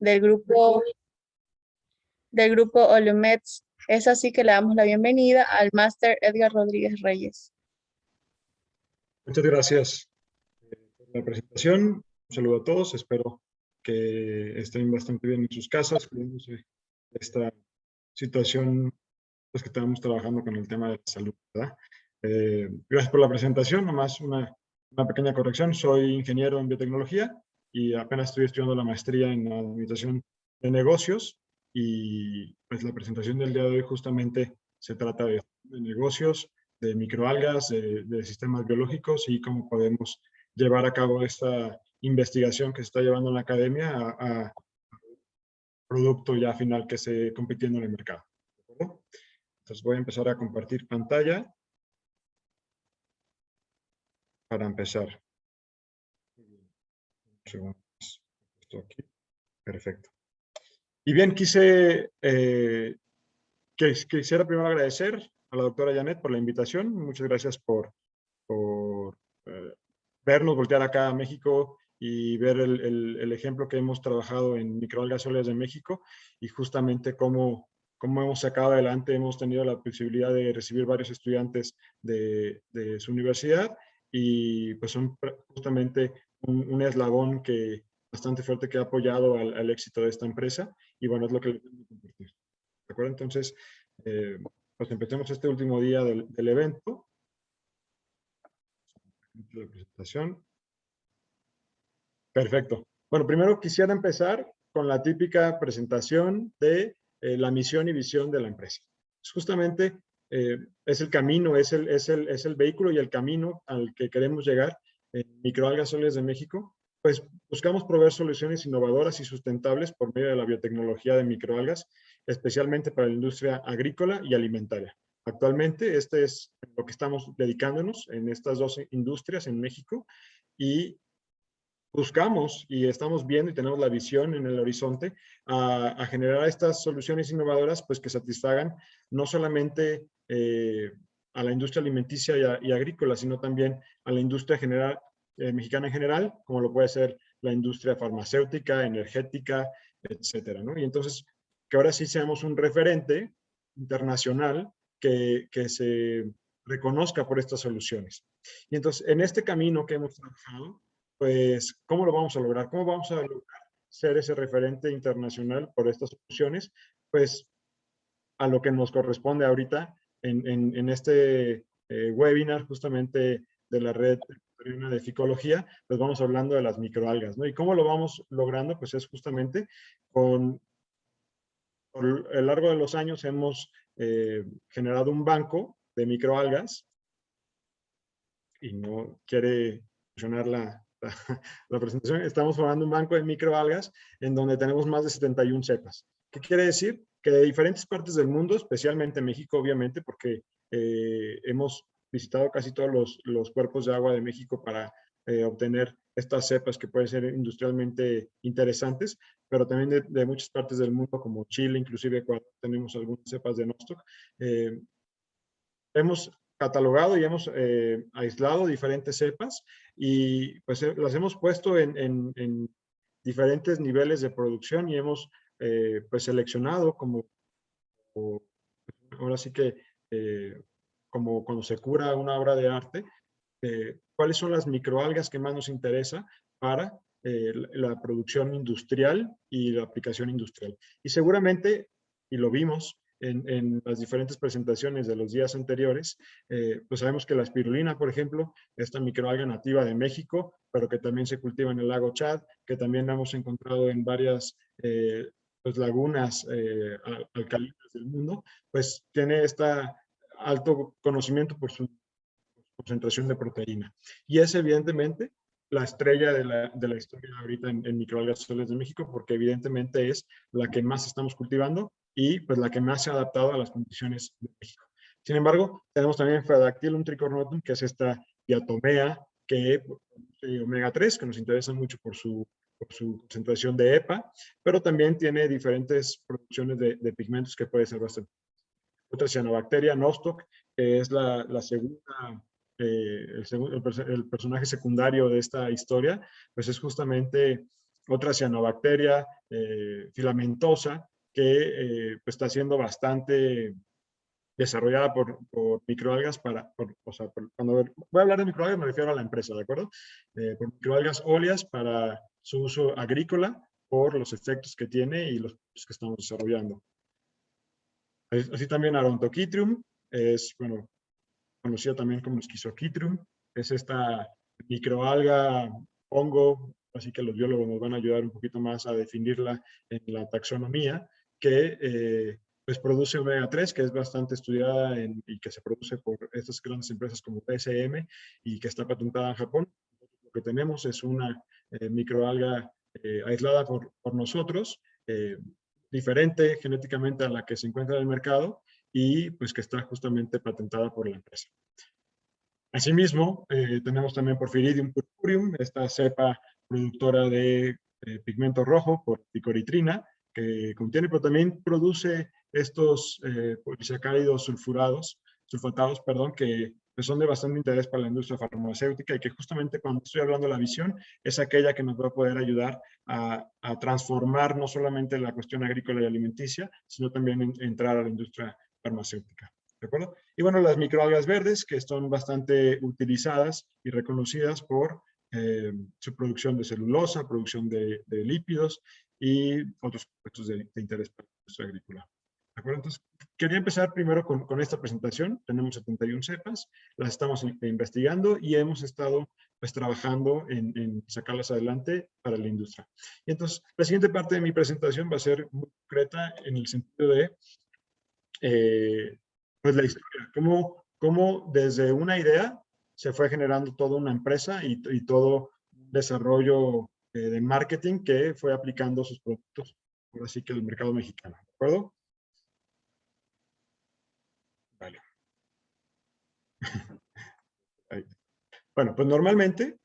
del grupo Olumets. Es así que le damos la bienvenida al máster Edgar Rodríguez Reyes. Muchas gracias por la presentación. Un saludo a todos. Espero que estén bastante bien en sus casas, cuidándose de esta situación pues, que estamos trabajando con el tema de la salud, ¿verdad? Gracias por la presentación. Nomás una pequeña corrección. Soy ingeniero en biotecnología y apenas estoy estudiando la maestría en administración de negocios. Y pues la presentación del día de hoy justamente se trata de negocios, de microalgas, de sistemas biológicos y cómo podemos llevar a cabo esta investigación que se está llevando en la academia a producto ya final que se compitiendo en el mercado. ¿De acuerdo? Entonces voy a empezar a compartir pantalla para empezar. Un segundo. Esto aquí. Perfecto. Y bien, quisiera primero agradecer a la doctora Janet por la invitación. Muchas gracias por vernos, voltear acá a México y ver el ejemplo que hemos trabajado en microalgas sólidas de México y justamente cómo hemos sacado adelante, hemos tenido la posibilidad de recibir varios estudiantes de su universidad y pues son justamente un eslabón bastante fuerte que ha apoyado al éxito de esta empresa y bueno, es lo que les voy a compartir. ¿De acuerdo? Entonces, pues empecemos este último día del evento. La presentación. Perfecto. Bueno, primero quisiera empezar con la típica presentación de la misión y visión de la empresa. Justamente es el camino, es el vehículo y el camino al que queremos llegar en Microalgas Sólidas de México. Pues buscamos proveer soluciones innovadoras y sustentables por medio de la biotecnología de microalgas, especialmente para la industria agrícola y alimentaria. Actualmente, este es lo que estamos dedicándonos en estas dos industrias en México y buscamos y estamos viendo y tenemos la visión en el horizonte a generar estas soluciones innovadoras pues que satisfagan no solamente a la industria alimenticia y agrícola, sino también a la industria general, mexicana en general, como lo puede ser la industria farmacéutica, energética, etcétera, ¿no? Y entonces, que ahora sí seamos un referente internacional que se reconozca por estas soluciones. Y entonces, en este camino que hemos trabajado, pues, ¿cómo lo vamos a lograr? ¿Cómo vamos a lograr ser ese referente internacional por estas soluciones? Pues, a lo que nos corresponde ahorita en este webinar justamente de la red de Ficología, pues vamos hablando de las microalgas, ¿no? ¿Y cómo lo vamos logrando? Pues es justamente por el largo de los años hemos generado un banco de microalgas y no quiere funcionar la presentación. Estamos formando un banco de microalgas en donde tenemos más de 71 cepas. ¿Qué quiere decir? Que de diferentes partes del mundo, especialmente México, obviamente, porque hemos visitado casi todos los cuerpos de agua de México para obtener estas cepas que pueden ser industrialmente interesantes, pero también de muchas partes del mundo, como Chile, inclusive Ecuador, tenemos algunas cepas de Nostoc. Hemos catalogado y hemos aislado diferentes cepas y pues las hemos puesto en diferentes niveles de producción y hemos pues seleccionado ahora sí que como cuando se cura una obra de arte, cuáles son las microalgas que más nos interesa para la producción industrial y la aplicación industrial. Y seguramente, y lo vimos en las diferentes presentaciones de los días anteriores, pues sabemos que la espirulina, por ejemplo, esta microalga nativa de México, pero que también se cultiva en el lago Chad, que también la hemos encontrado en varias pues, lagunas alcalinas del mundo, pues tiene esta alto conocimiento por su concentración de proteína. Y es evidentemente la estrella de la historia ahorita en microalgas sólidas de México, porque evidentemente es la que más estamos cultivando y pues la que más se ha adaptado a las condiciones de México. Sin embargo, tenemos también Fradactylum tricornutum, que es esta diatomea que omega 3, que nos interesa mucho por su concentración de EPA, pero también tiene diferentes producciones de pigmentos que puede ser bastante. Otra cianobacteria, Nostoc, que es la segunda, el personaje secundario de esta historia, pues es justamente otra cianobacteria filamentosa que pues está siendo bastante desarrollada por microalgas cuando voy a hablar de microalgas me refiero a la empresa, ¿de acuerdo? Por microalgas óleas para su uso agrícola por los efectos que tiene y los que estamos desarrollando. Así también Arontoquitrium es, bueno, conocida también como Schizoquitrium, es esta microalga hongo, así que los biólogos nos van a ayudar un poquito más a definirla en la taxonomía, que pues produce omega 3, que es bastante estudiada y que se produce por estas grandes empresas como TSM y que está patentada en Japón. Lo que tenemos es una microalga aislada por nosotros, diferente genéticamente a la que se encuentra en el mercado y pues que está justamente patentada por la empresa. Asimismo, tenemos también Porphyridium purpureum, esta cepa productora de pigmento rojo por picoritrina, que contiene, pero también produce estos polisacáridos sulfatados, perdón, que pues, son de bastante interés para la industria farmacéutica y que justamente cuando estoy hablando de la visión es aquella que nos va a poder ayudar a transformar no solamente la cuestión agrícola y alimenticia, sino también entrar a la industria farmacéutica. ¿De acuerdo? Y bueno, las microalgas verdes, que son bastante utilizadas y reconocidas por su producción de celulosa, producción de lípidos y otros compuestos de interés para la industria agrícola. ¿De acuerdo? Entonces, quería empezar primero con esta presentación. Tenemos 71 cepas, las estamos investigando y hemos estado pues, trabajando en sacarlas adelante para la industria. Y entonces, la siguiente parte de mi presentación va a ser muy concreta en el sentido de pues la historia, cómo desde una idea se fue generando toda una empresa y todo un desarrollo de marketing que fue aplicando sus productos, ahora sí que el mercado mexicano, ¿de acuerdo? Vale. Bueno, pues normalmente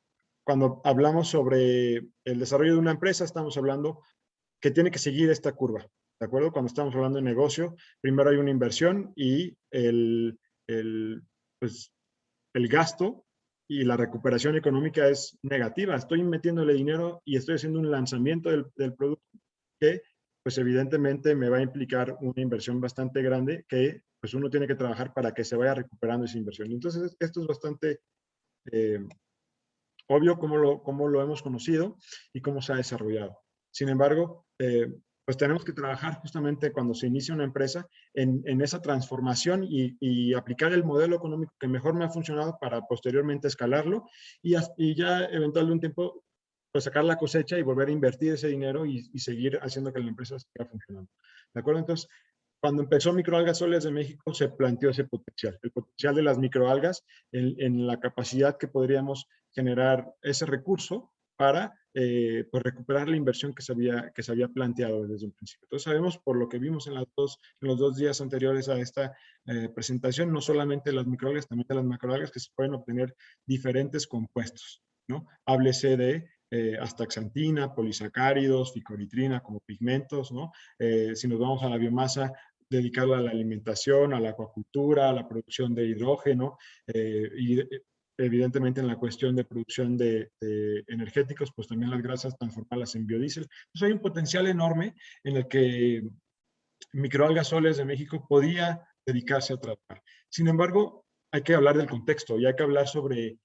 cuando hablamos sobre el desarrollo de una empresa estamos hablando que tiene que seguir esta curva, ¿de acuerdo? Cuando estamos hablando de negocio, primero hay una inversión y pues, el gasto y la recuperación económica es negativa. Estoy metiéndole dinero y estoy haciendo un lanzamiento del producto que, pues evidentemente me va a implicar una inversión bastante grande que, pues uno tiene que trabajar para que se vaya recuperando esa inversión. Entonces, esto es bastante obvio cómo lo hemos conocido y cómo se ha desarrollado. Sin embargo, pues tenemos que trabajar justamente cuando se inicia una empresa en esa transformación y aplicar el modelo económico que mejor me ha funcionado para posteriormente escalarlo y ya eventualmente un tiempo pues sacar la cosecha y volver a invertir ese dinero y seguir haciendo que la empresa siga funcionando. ¿De acuerdo? Entonces, cuando empezó Microalgas Óleas de México, se planteó ese potencial, el potencial de las microalgas en la capacidad que podríamos generar ese recurso para pues recuperar la inversión que se había planteado desde un principio. Entonces sabemos por lo que vimos en los dos días anteriores a esta presentación, no solamente las microalgas, también de las macroalgas, que se pueden obtener diferentes compuestos, ¿no? Háblese de astaxantina, polisacáridos, ficoritrina como pigmentos, ¿no? Si nos vamos a la biomasa, dedicarla a la alimentación, a la acuacultura, a la producción de hidrógeno y evidentemente en la cuestión de producción de energéticos, pues también las grasas transformarlas en biodiesel. Entonces hay un potencial enorme en el que Microalgas Óleas de México podía dedicarse a trabajar. Sin embargo, hay que hablar del contexto y hay que hablar sobre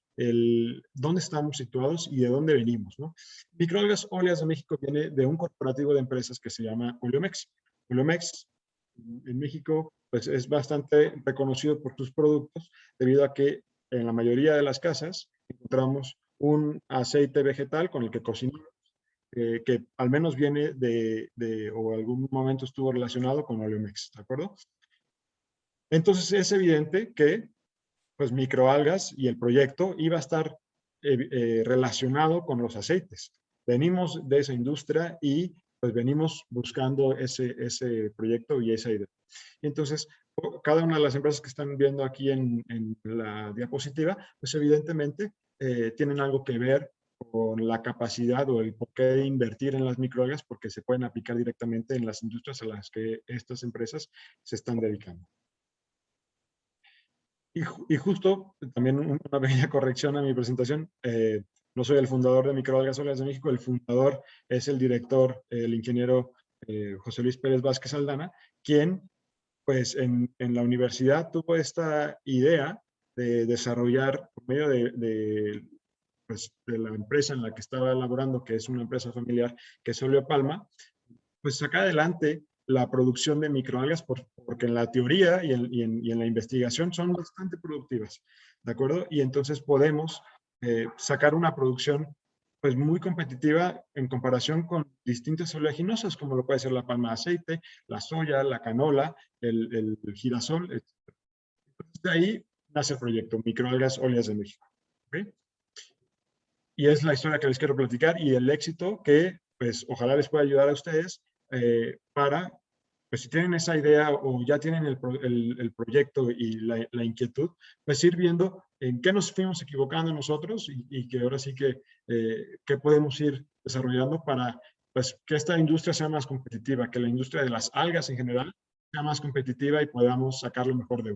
dónde estamos situados y de dónde venimos, ¿no? Microalgas Óleas de México viene de un corporativo de empresas que se llama Oleomex. Oleomex en México pues, es bastante reconocido por sus productos debido a que en la mayoría de las casas encontramos un aceite vegetal con el que cocinamos que al menos viene o algún momento estuvo relacionado con Oleomex, ¿de acuerdo? Entonces es evidente que pues microalgas y el proyecto iba a estar relacionado con los aceites. Venimos de esa industria y pues venimos buscando ese proyecto y esa idea. Y entonces, cada una de las empresas que están viendo aquí en la diapositiva, pues evidentemente tienen algo que ver con la capacidad o el porqué de invertir en las microalgas porque se pueden aplicar directamente en las industrias a las que estas empresas se están dedicando. Y justo, también una pequeña corrección a mi presentación, no soy el fundador de Microalgas Óleas de México, el fundador es el director, el ingeniero José Luis Pérez Vázquez Aldana, quien pues en la universidad tuvo esta idea de desarrollar por medio pues, de la empresa en la que estaba elaborando, que es una empresa familiar, que es Oleo Palma, pues sacar adelante la producción de microalgas porque en la teoría y en la investigación son bastante productivas, ¿de acuerdo? Y entonces podemos sacar una producción pues muy competitiva en comparación con distintas oleaginosas, como lo puede ser la palma de aceite, la soya, la canola, el girasol. De ahí nace el proyecto Microalgas Óleas de México. ¿Okay? Y es la historia que les quiero platicar y el éxito que, pues, ojalá les pueda ayudar a ustedes para, pues, si tienen esa idea o ya tienen el proyecto y la inquietud, pues ir viendo en qué nos fuimos equivocando nosotros y que ahora sí que podemos ir desarrollando para, pues, que esta industria sea más competitiva, que la industria de las algas en general sea más competitiva y podamos sacar lo mejor de.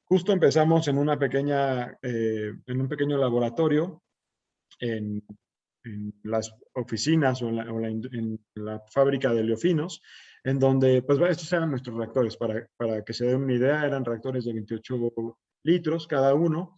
Justo empezamos en un pequeño laboratorio en, en las oficinas o en la fábrica de Leofinos, en donde, pues estos eran nuestros reactores. Para que se den una idea, eran reactores de 28 litros cada uno,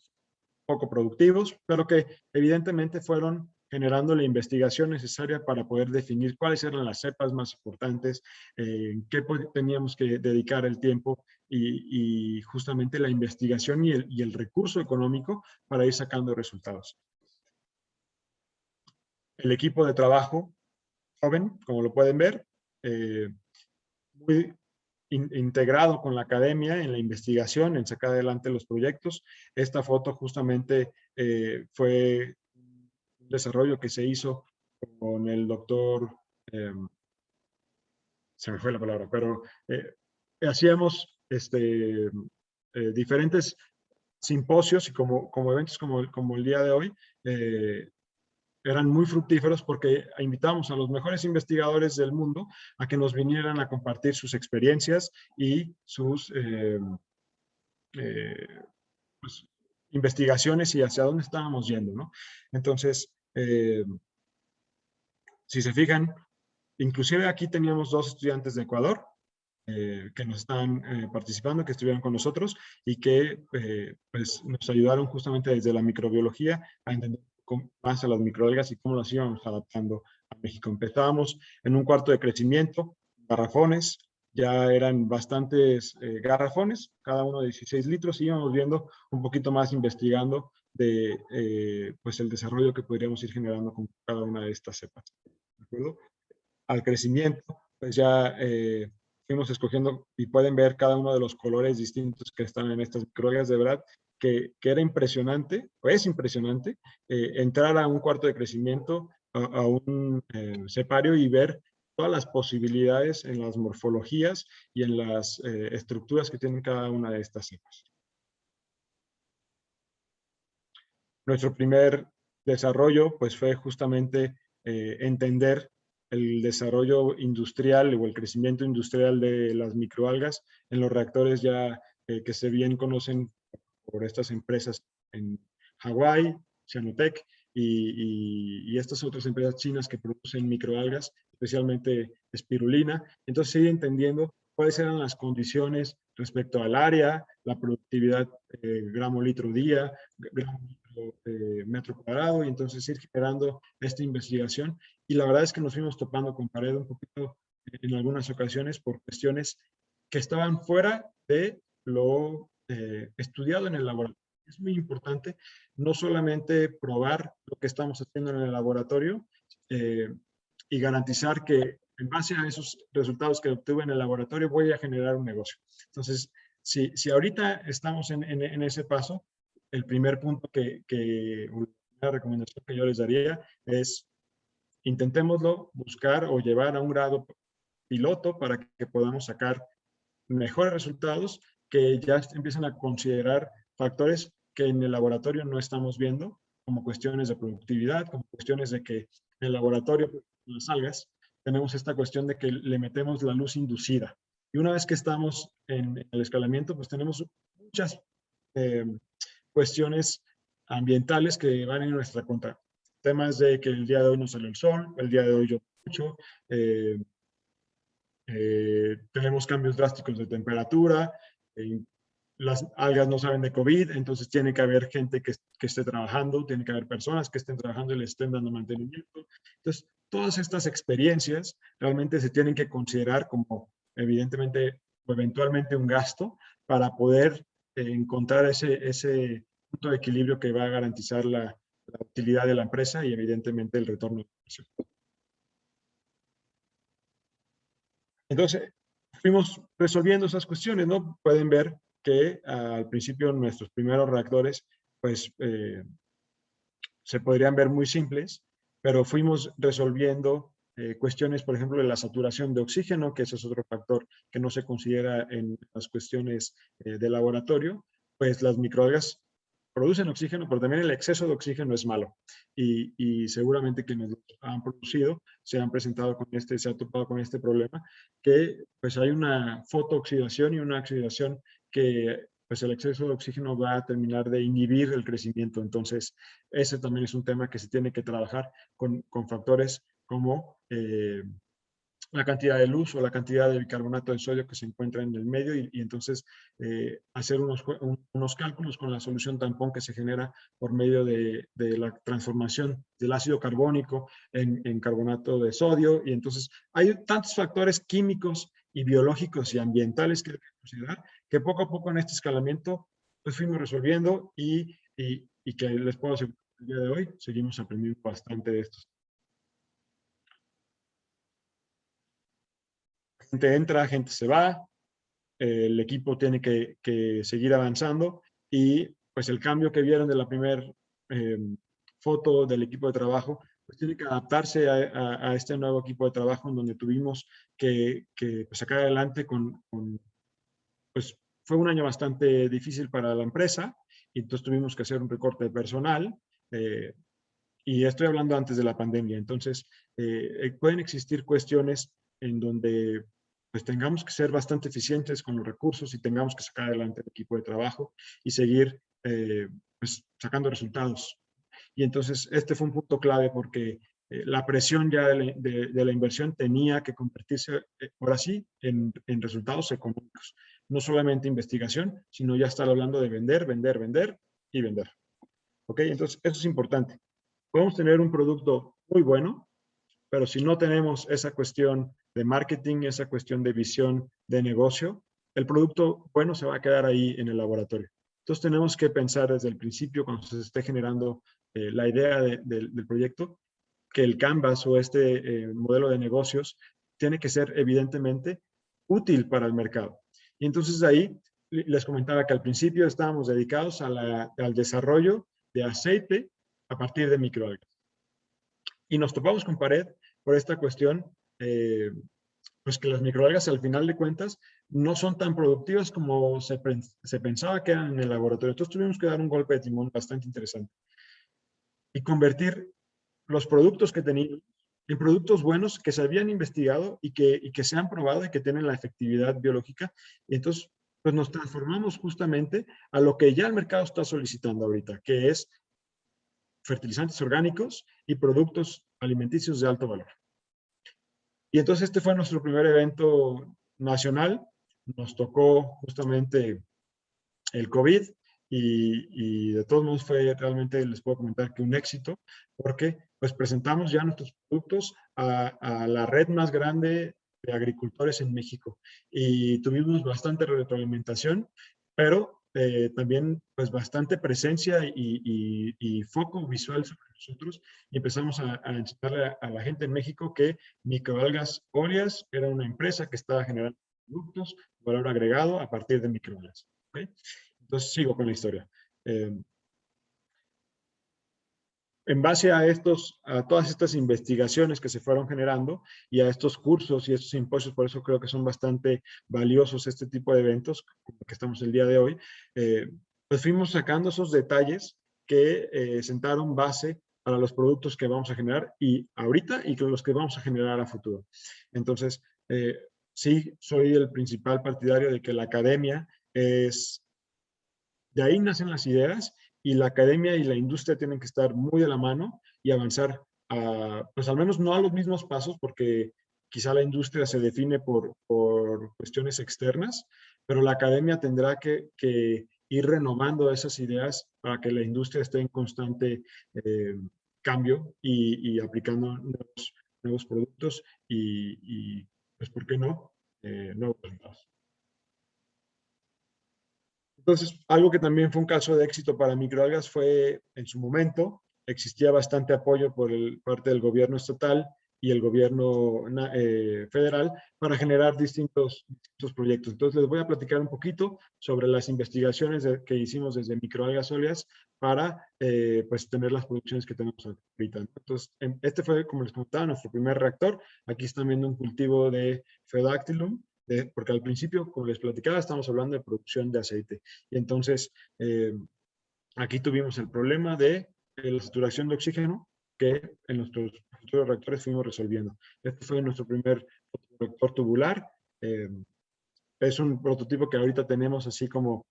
poco productivos, pero que evidentemente fueron generando la investigación necesaria para poder definir cuáles eran las cepas más importantes, en qué teníamos que dedicar el tiempo y justamente la investigación y el recurso económico para ir sacando resultados. El equipo de trabajo joven, como lo pueden ver, muy integrado con la academia en la investigación, en sacar adelante los proyectos. Esta foto justamente fue un desarrollo que se hizo con el doctor, se me fue la palabra, pero hacíamos diferentes simposios y como eventos como el día de hoy, eran muy fructíferos porque invitamos a los mejores investigadores del mundo a que nos vinieran a compartir sus experiencias y sus pues, investigaciones y hacia dónde estábamos yendo, ¿no? Entonces, si se fijan, inclusive aquí teníamos 2 estudiantes de Ecuador que nos estaban participando, que estuvieron con nosotros y que pues nos ayudaron justamente desde la microbiología a entender más a las microalgas y cómo las íbamos adaptando a México. Empezábamos en un cuarto de crecimiento, garrafones, ya eran bastantes garrafones, cada uno de 16 litros, y íbamos viendo un poquito más investigando de pues el desarrollo que podríamos ir generando con cada una de estas cepas. ¿De acuerdo? Al crecimiento, pues ya fuimos escogiendo y pueden ver cada uno de los colores distintos que están en estas microalgas, de verdad que era impresionante, o es impresionante, entrar a un cuarto de crecimiento, a un cepario y ver todas las posibilidades en las morfologías y en las estructuras que tienen cada una de estas cepas. Nuestro primer desarrollo pues fue justamente entender el desarrollo industrial o el crecimiento industrial de las microalgas en los reactores ya que se bien conocen por estas empresas en Hawái, Cianotec y estas otras empresas chinas que producen microalgas, especialmente espirulina. Entonces, seguir entendiendo cuáles eran las condiciones respecto al área, la productividad gramo litro día, gramo litro metro cuadrado, y entonces ir generando esta investigación. Y la verdad es que nos fuimos topando con pared un poquito en algunas ocasiones por cuestiones que estaban fuera de lo estudiado en el laboratorio. Es muy importante no solamente probar lo que estamos haciendo en el laboratorio y garantizar que en base a esos resultados que obtuve en el laboratorio voy a generar un negocio. Entonces, si ahorita estamos en ese paso, el primer punto una recomendación que yo les daría es intentémoslo buscar o llevar a un grado piloto para que podamos sacar mejores resultados que ya empiezan a considerar factores que en el laboratorio no estamos viendo, como cuestiones de productividad, como cuestiones de que en el laboratorio, en las algas, tenemos esta cuestión de que le metemos la luz inducida. Y una vez que estamos en el escalamiento, pues tenemos muchas cuestiones ambientales que van en nuestra contra. Temas de que el día de hoy no sale el sol, el día de hoy llovió mucho, tenemos cambios drásticos de temperatura, las algas no saben de COVID, entonces tiene que haber gente que esté trabajando, tiene que haber personas que estén trabajando y le estén dando mantenimiento. Entonces, todas estas experiencias realmente se tienen que considerar como, evidentemente, o eventualmente un gasto para poder encontrar ese punto de equilibrio que va a garantizar la utilidad de la empresa y, evidentemente, el retorno de la inversión. Entonces, fuimos resolviendo esas cuestiones, ¿no? Pueden ver que al principio nuestros primeros reactores, pues, se podrían ver muy simples, pero fuimos resolviendo cuestiones, por ejemplo, de la saturación de oxígeno, que ese es otro factor que no se considera en las cuestiones de laboratorio, pues las microalgas producen oxígeno, pero también el exceso de oxígeno es malo. Y seguramente quienes lo han producido se han presentado con se han topado con este problema, que pues hay una fotooxidación y una oxidación que pues el exceso de oxígeno va a terminar de inhibir el crecimiento. Entonces, ese también es un tema que se tiene que trabajar con factores como la cantidad de luz o la cantidad de bicarbonato de sodio que se encuentra en el medio y entonces hacer unos cálculos con la solución tampón que se genera por medio de la transformación del ácido carbónico en carbonato de sodio. Y entonces hay tantos factores químicos y biológicos y ambientales que hay que considerar que poco a poco en este escalamiento pues fuimos resolviendo y que les puedo asegurar el día de hoy seguimos aprendiendo bastante de estos. Gente entra, gente se va, el equipo tiene que seguir avanzando y pues el cambio que vieron de la primera foto del equipo de trabajo, pues tiene que adaptarse a este nuevo equipo de trabajo en donde tuvimos que pues, sacar adelante pues fue un año bastante difícil para la empresa y entonces tuvimos que hacer un recorte de personal y estoy hablando antes de la pandemia. Entonces, pueden existir cuestiones en donde pues tengamos que ser bastante eficientes con los recursos y tengamos que sacar adelante el equipo de trabajo y seguir pues, sacando resultados. Y entonces este fue un punto clave porque la presión ya de la inversión tenía que convertirse, ahora sí, en resultados económicos. No solamente investigación, sino ya estar hablando de vender, vender, vender y vender. ¿Ok? Entonces, eso es importante. Podemos tener un producto muy bueno, pero si no tenemos esa cuestión de marketing, esa cuestión de visión de negocio, el producto bueno se va a quedar ahí en el laboratorio. Entonces tenemos que pensar desde el principio, cuando se esté generando la idea del proyecto, que el Canvas o este modelo de negocios tiene que ser evidentemente útil para el mercado. Y entonces ahí les comentaba que al principio estábamos dedicados al desarrollo de aceite a partir de microalgas. Y nos topamos con pared por esta cuestión, pues que las microalgas al final de cuentas no son tan productivas como se pensaba que eran en el laboratorio. Entonces tuvimos que dar un golpe de timón bastante interesante y convertir los productos que teníamos en productos buenos que se habían investigado y que se han probado y que tienen la efectividad biológica. Y entonces, pues nos transformamos justamente a lo que ya el mercado está solicitando ahorita, que es fertilizantes orgánicos y productos alimenticios de alto valor. Y entonces este fue nuestro primer evento nacional. Nos tocó justamente el COVID y de todos modos fue realmente, les puedo comentar que un éxito, porque pues presentamos ya nuestros productos a la red más grande de agricultores en México y tuvimos bastante retroalimentación, pero también pues bastante presencia y foco visual sobre nosotros y empezamos a enseñarle a la gente en México que Microalgas Óleas era una empresa que estaba generando productos de valor agregado a partir de microalgas. ¿Okay? Entonces sigo con la historia. En base a todas estas investigaciones que se fueron generando y a estos cursos y estos simposios, por eso creo que son bastante valiosos este tipo de eventos, como que estamos el día de hoy, pues fuimos sacando esos detalles que sentaron base para los productos que vamos a generar y ahorita y los que vamos a generar a futuro. Entonces, sí, soy el principal partidario de que la academia es... De ahí nacen las ideas y la academia y la industria tienen que estar muy de la mano y avanzar pues al menos no a los mismos pasos, porque quizá la industria se define por cuestiones externas, pero la academia tendrá que ir renovando esas ideas para que la industria esté en constante cambio y aplicando nuevos productos y, pues, ¿por qué no? Nuevos resultados. Entonces, algo que también fue un caso de éxito para microalgas fue, en su momento, existía bastante apoyo por parte del gobierno estatal y el gobierno federal para generar distintos proyectos. Entonces, les voy a platicar un poquito sobre las investigaciones que hicimos desde microalgas óleas para pues, tener las producciones que tenemos ahorita. Entonces, este fue, como les comentaba, nuestro primer reactor. Aquí están viendo un cultivo de Phaeodactylum, porque al principio, como les platicaba, estamos hablando de producción de aceite. Y entonces, aquí tuvimos el problema de la saturación de oxígeno que en nuestros futuros reactores fuimos resolviendo. Este fue nuestro primer reactor tubular. Es un prototipo que ahorita tenemos así como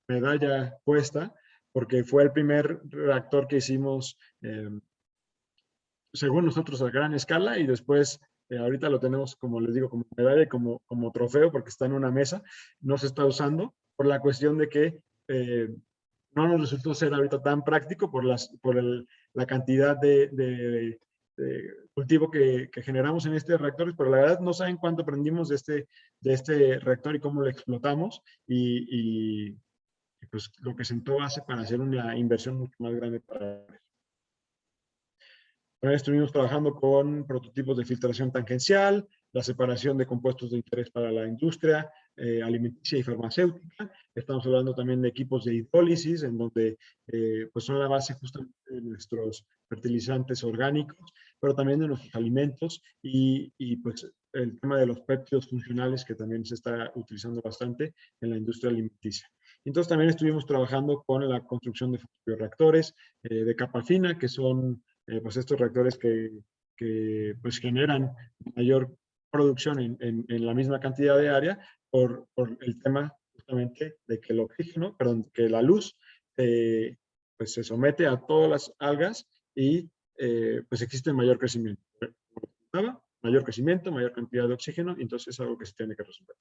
medalla puesta, porque fue el primer reactor que hicimos según nosotros a gran escala y después ahorita lo tenemos, como les digo, como medalla, como trofeo, porque está en una mesa, no se está usando por la cuestión de que no nos resultó ser ahorita tan práctico por la cantidad de cultivo que generamos en este reactor, pero la verdad no saben cuánto aprendimos de este reactor y cómo lo explotamos y pues lo que sentó base para hacer una inversión mucho más grande para También estuvimos trabajando con prototipos de filtración tangencial, la separación de compuestos de interés para la industria alimenticia y farmacéutica. Estamos hablando también de equipos de hidrólisis, en donde pues son la base justamente de nuestros fertilizantes orgánicos, pero también de nuestros alimentos y pues el tema de los péptidos funcionales, que también se está utilizando bastante en la industria alimenticia. Entonces también estuvimos trabajando con la construcción de bioreactores de capa fina, que son pues estos reactores que pues generan mayor producción en la misma cantidad de área por el tema justamente de que el oxígeno, perdón, que la luz pues se somete a todas las algas y pues existe mayor crecimiento. Mayor crecimiento, mayor cantidad de oxígeno, y entonces es algo que se tiene que resolver.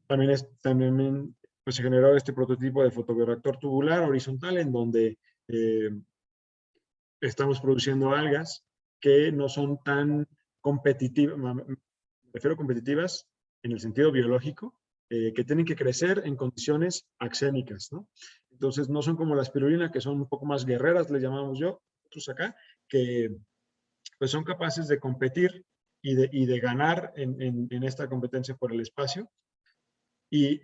También pues, se generó este prototipo de fotobioreactor tubular horizontal en donde estamos produciendo algas que no son tan competitivas, me refiero a competitivas en el sentido biológico, que tienen que crecer en condiciones axénicas, ¿no? Entonces no son como la espirulina, que son un poco más guerreras, le llamamos nosotros acá, que pues son capaces de competir y de ganar en esta competencia por el espacio. Y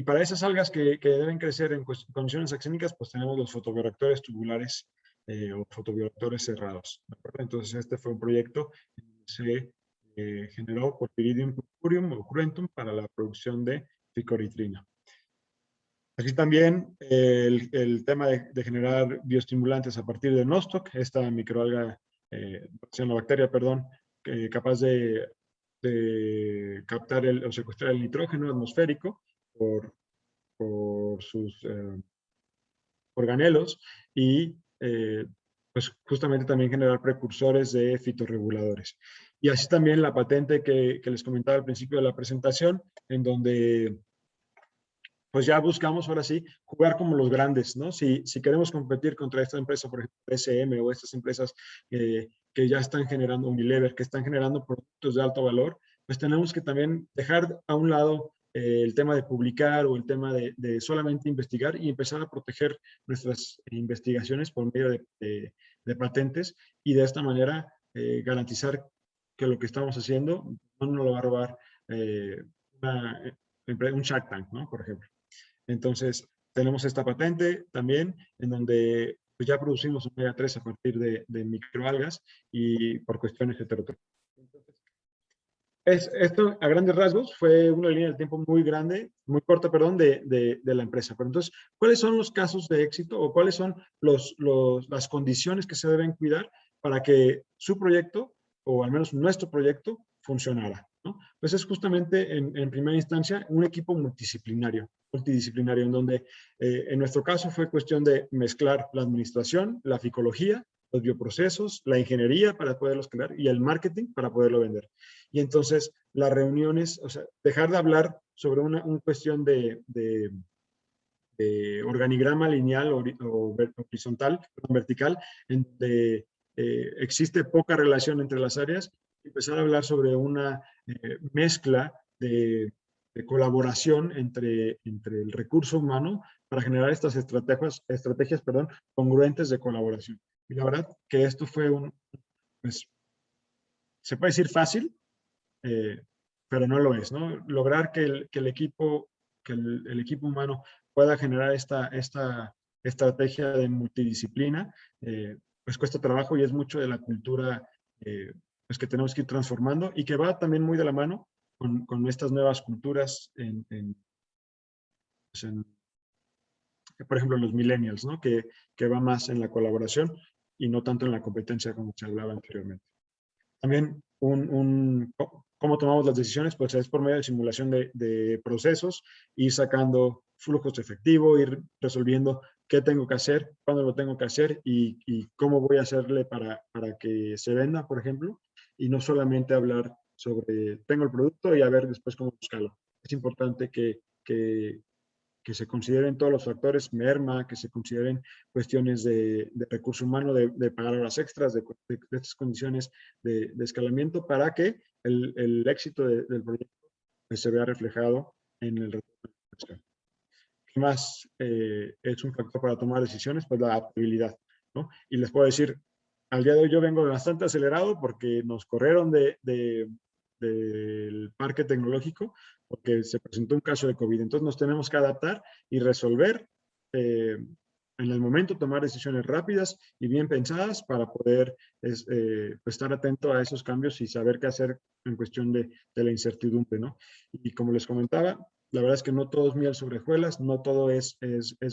para esas algas que deben crecer en condiciones axénicas, pues tenemos los fotobioreactores tubulares o fotobioreactores cerrados. Entonces, este fue un proyecto que se generó por Pyridium purpureum o cruentum para la producción de ficoritrina. Así también el tema de generar bioestimulantes a partir de Nostoc, esta microalga, cianobacteria, perdón, capaz de captar o secuestrar el nitrógeno atmosférico por sus organelos y pues justamente también generar precursores de fitorreguladores. Y así también la patente que les comentaba al principio de la presentación, en donde pues ya buscamos ahora sí jugar como los grandes, ¿no? Si queremos competir contra esta empresa, por ejemplo, SM o estas empresas que ya están generando, Unilever, que están generando productos de alto valor, pues tenemos que también dejar a un lado el tema de publicar o el tema de solamente investigar y empezar a proteger nuestras investigaciones por medio de patentes y de esta manera garantizar que lo que estamos haciendo no nos lo va a robar un Shark Tank, ¿no? Por ejemplo. Entonces, tenemos esta patente también en donde pues, ya producimos omega 3 a partir de microalgas y por cuestiones heterotróficas. Esto, a grandes rasgos, fue una línea del tiempo muy grande, muy corta, perdón, de la empresa. Pero entonces, ¿cuáles son los casos de éxito o cuáles son las condiciones que se deben cuidar para que su proyecto, o al menos nuestro proyecto, funcionara? ¿no? Pues es justamente en primera instancia un equipo multidisciplinario, en donde en nuestro caso fue cuestión de mezclar la administración, la ficología, los bioprocesos, la ingeniería para poderlos crear y el marketing para poderlo vender. Y entonces las reuniones, o sea, dejar de hablar sobre una cuestión de organigrama lineal o horizontal, vertical, en donde existe poca relación entre las áreas, empezar a hablar sobre una mezcla de colaboración entre el recurso humano para generar estas estrategias congruentes de colaboración. Y la verdad que esto fue pues, se puede decir fácil, eh, pero no lo es, ¿no? Lograr que el equipo humano pueda generar esta estrategia de multidisciplina, pues cuesta trabajo y es mucho de la cultura pues que tenemos que ir transformando y que va también muy de la mano con estas nuevas culturas pues por ejemplo, los millennials, ¿no? Que va más en la colaboración y no tanto en la competencia como se hablaba anteriormente. También cómo tomamos las decisiones, pues es por medio de simulación de procesos, ir sacando flujos de efectivo, ir resolviendo qué tengo que hacer, cuándo lo tengo que hacer y cómo voy a hacerle para que se venda, por ejemplo, y no solamente hablar sobre tengo el producto y a ver después cómo buscarlo. Es importante que se consideren todos los factores, merma, que se consideren cuestiones de recurso humano, de pagar horas extras, de estas condiciones de escalamiento para que el éxito del proyecto pues, se vea reflejado en el retorno de inversión. ¿Qué más es un factor para tomar decisiones? Pues la adaptabilidad, ¿no? Y les puedo decir, al día de hoy yo vengo bastante acelerado porque nos corrieron del parque tecnológico porque se presentó un caso de COVID. Entonces nos tenemos que adaptar y resolver en el momento, tomar decisiones rápidas y bien pensadas para poder pues estar atento a esos cambios y saber qué hacer en cuestión de la incertidumbre, ¿no? Y como les comentaba, la verdad es que no todo es miel sobre hojuelas, no todo es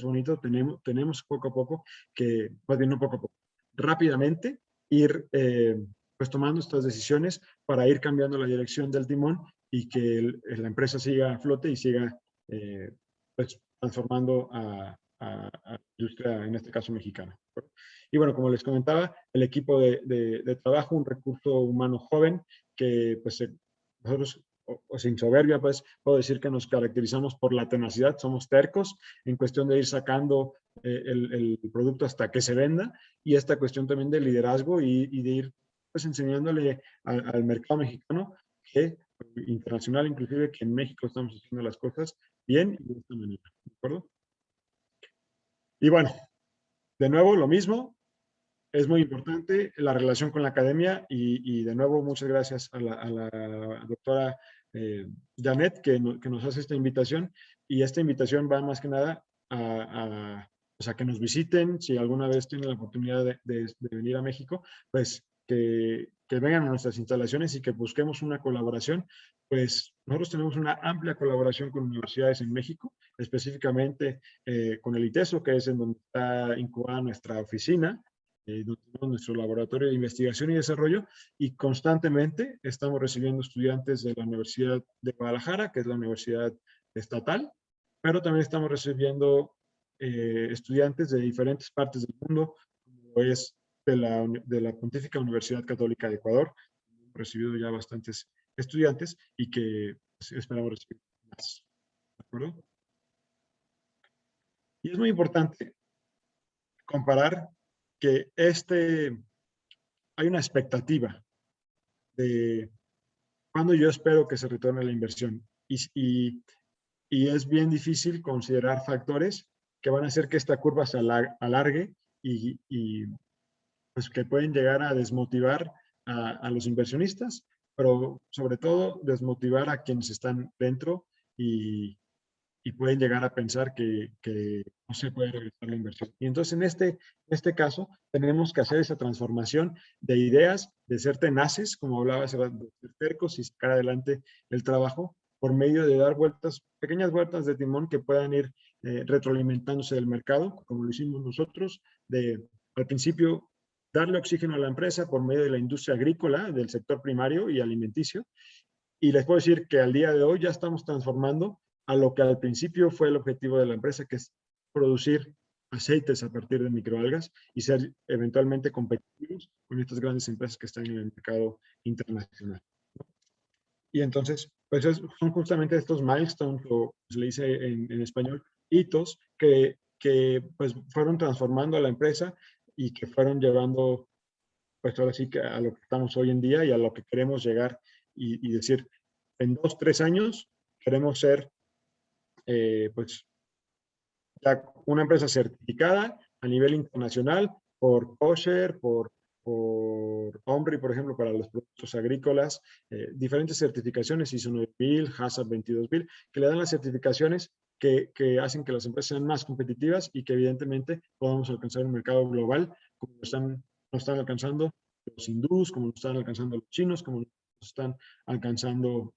bonito, tenemos poco a poco que, más bien no poco a poco, rápidamente ir pues tomando estas decisiones para ir cambiando la dirección del timón y que la empresa siga a flote y siga pues, transformando a la industria, en este caso mexicana. Y bueno, como les comentaba, el equipo de trabajo, un recurso humano joven que pues nosotros o sin soberbia, pues puedo decir que nos caracterizamos por la tenacidad, somos tercos en cuestión de ir sacando el producto hasta que se venda y esta cuestión también de liderazgo y de ir pues enseñándole al mercado mexicano que internacional inclusive que en México estamos haciendo las cosas bien y de esta manera, ¿de acuerdo? Y bueno, de nuevo lo mismo, es muy importante la relación con la academia y de nuevo muchas gracias a la doctora Janet que nos hace esta invitación y esta invitación va más que nada o sea, que nos visiten, si alguna vez tienen la oportunidad de venir a México, pues que vengan a nuestras instalaciones y que busquemos una colaboración. Pues nosotros tenemos una amplia colaboración con universidades en México, específicamente con el ITESO, que es en donde está incubada nuestra oficina, donde tenemos nuestro laboratorio de investigación y desarrollo, y constantemente estamos recibiendo estudiantes de la Universidad de Guadalajara, que es la universidad estatal, pero también estamos recibiendo estudiantes de diferentes partes del mundo, como es de la Pontífica Universidad Católica de Ecuador. Hemos recibido ya bastantes estudiantes y que pues, esperamos recibir más. ¿De acuerdo? Y es muy importante comparar que hay una expectativa de cuándo yo espero que se retorne la inversión. Y es bien difícil considerar factores que van a hacer que esta curva se alargue y pues que pueden llegar a desmotivar a los inversionistas, pero sobre todo desmotivar a quienes están dentro y pueden llegar a pensar que no se puede regresar la inversión. Y entonces en este caso tenemos que hacer esa transformación de ideas, de ser tenaces, como hablaba hace rato, de ser tercos y sacar adelante el trabajo por medio de dar vueltas, pequeñas vueltas de timón que puedan ir retroalimentándose del mercado, como lo hicimos nosotros, al principio darle oxígeno a la empresa por medio de la industria agrícola, del sector primario y alimenticio, Y les puedo decir que al día de hoy ya estamos transformando a lo que al principio fue el objetivo de la empresa, que es producir aceites a partir de microalgas y ser eventualmente competitivos con estas grandes empresas que están en el mercado internacional. Y entonces, pues son justamente estos milestones, o se le dice en español, hitos, que pues fueron transformando a la empresa y que fueron llevando, pues ahora sí que a lo que estamos hoy en día y a lo que queremos llegar y decir, en 2, 3 años queremos ser, pues, ya una empresa certificada a nivel internacional por kosher, por OMRI, por ejemplo, para los productos agrícolas, diferentes certificaciones, ISO 9000, HACCP 22000, que le dan las certificaciones que hacen que las empresas sean más competitivas y que evidentemente podamos alcanzar un mercado global como lo están alcanzando los hindús, como lo están alcanzando los chinos, como lo están alcanzando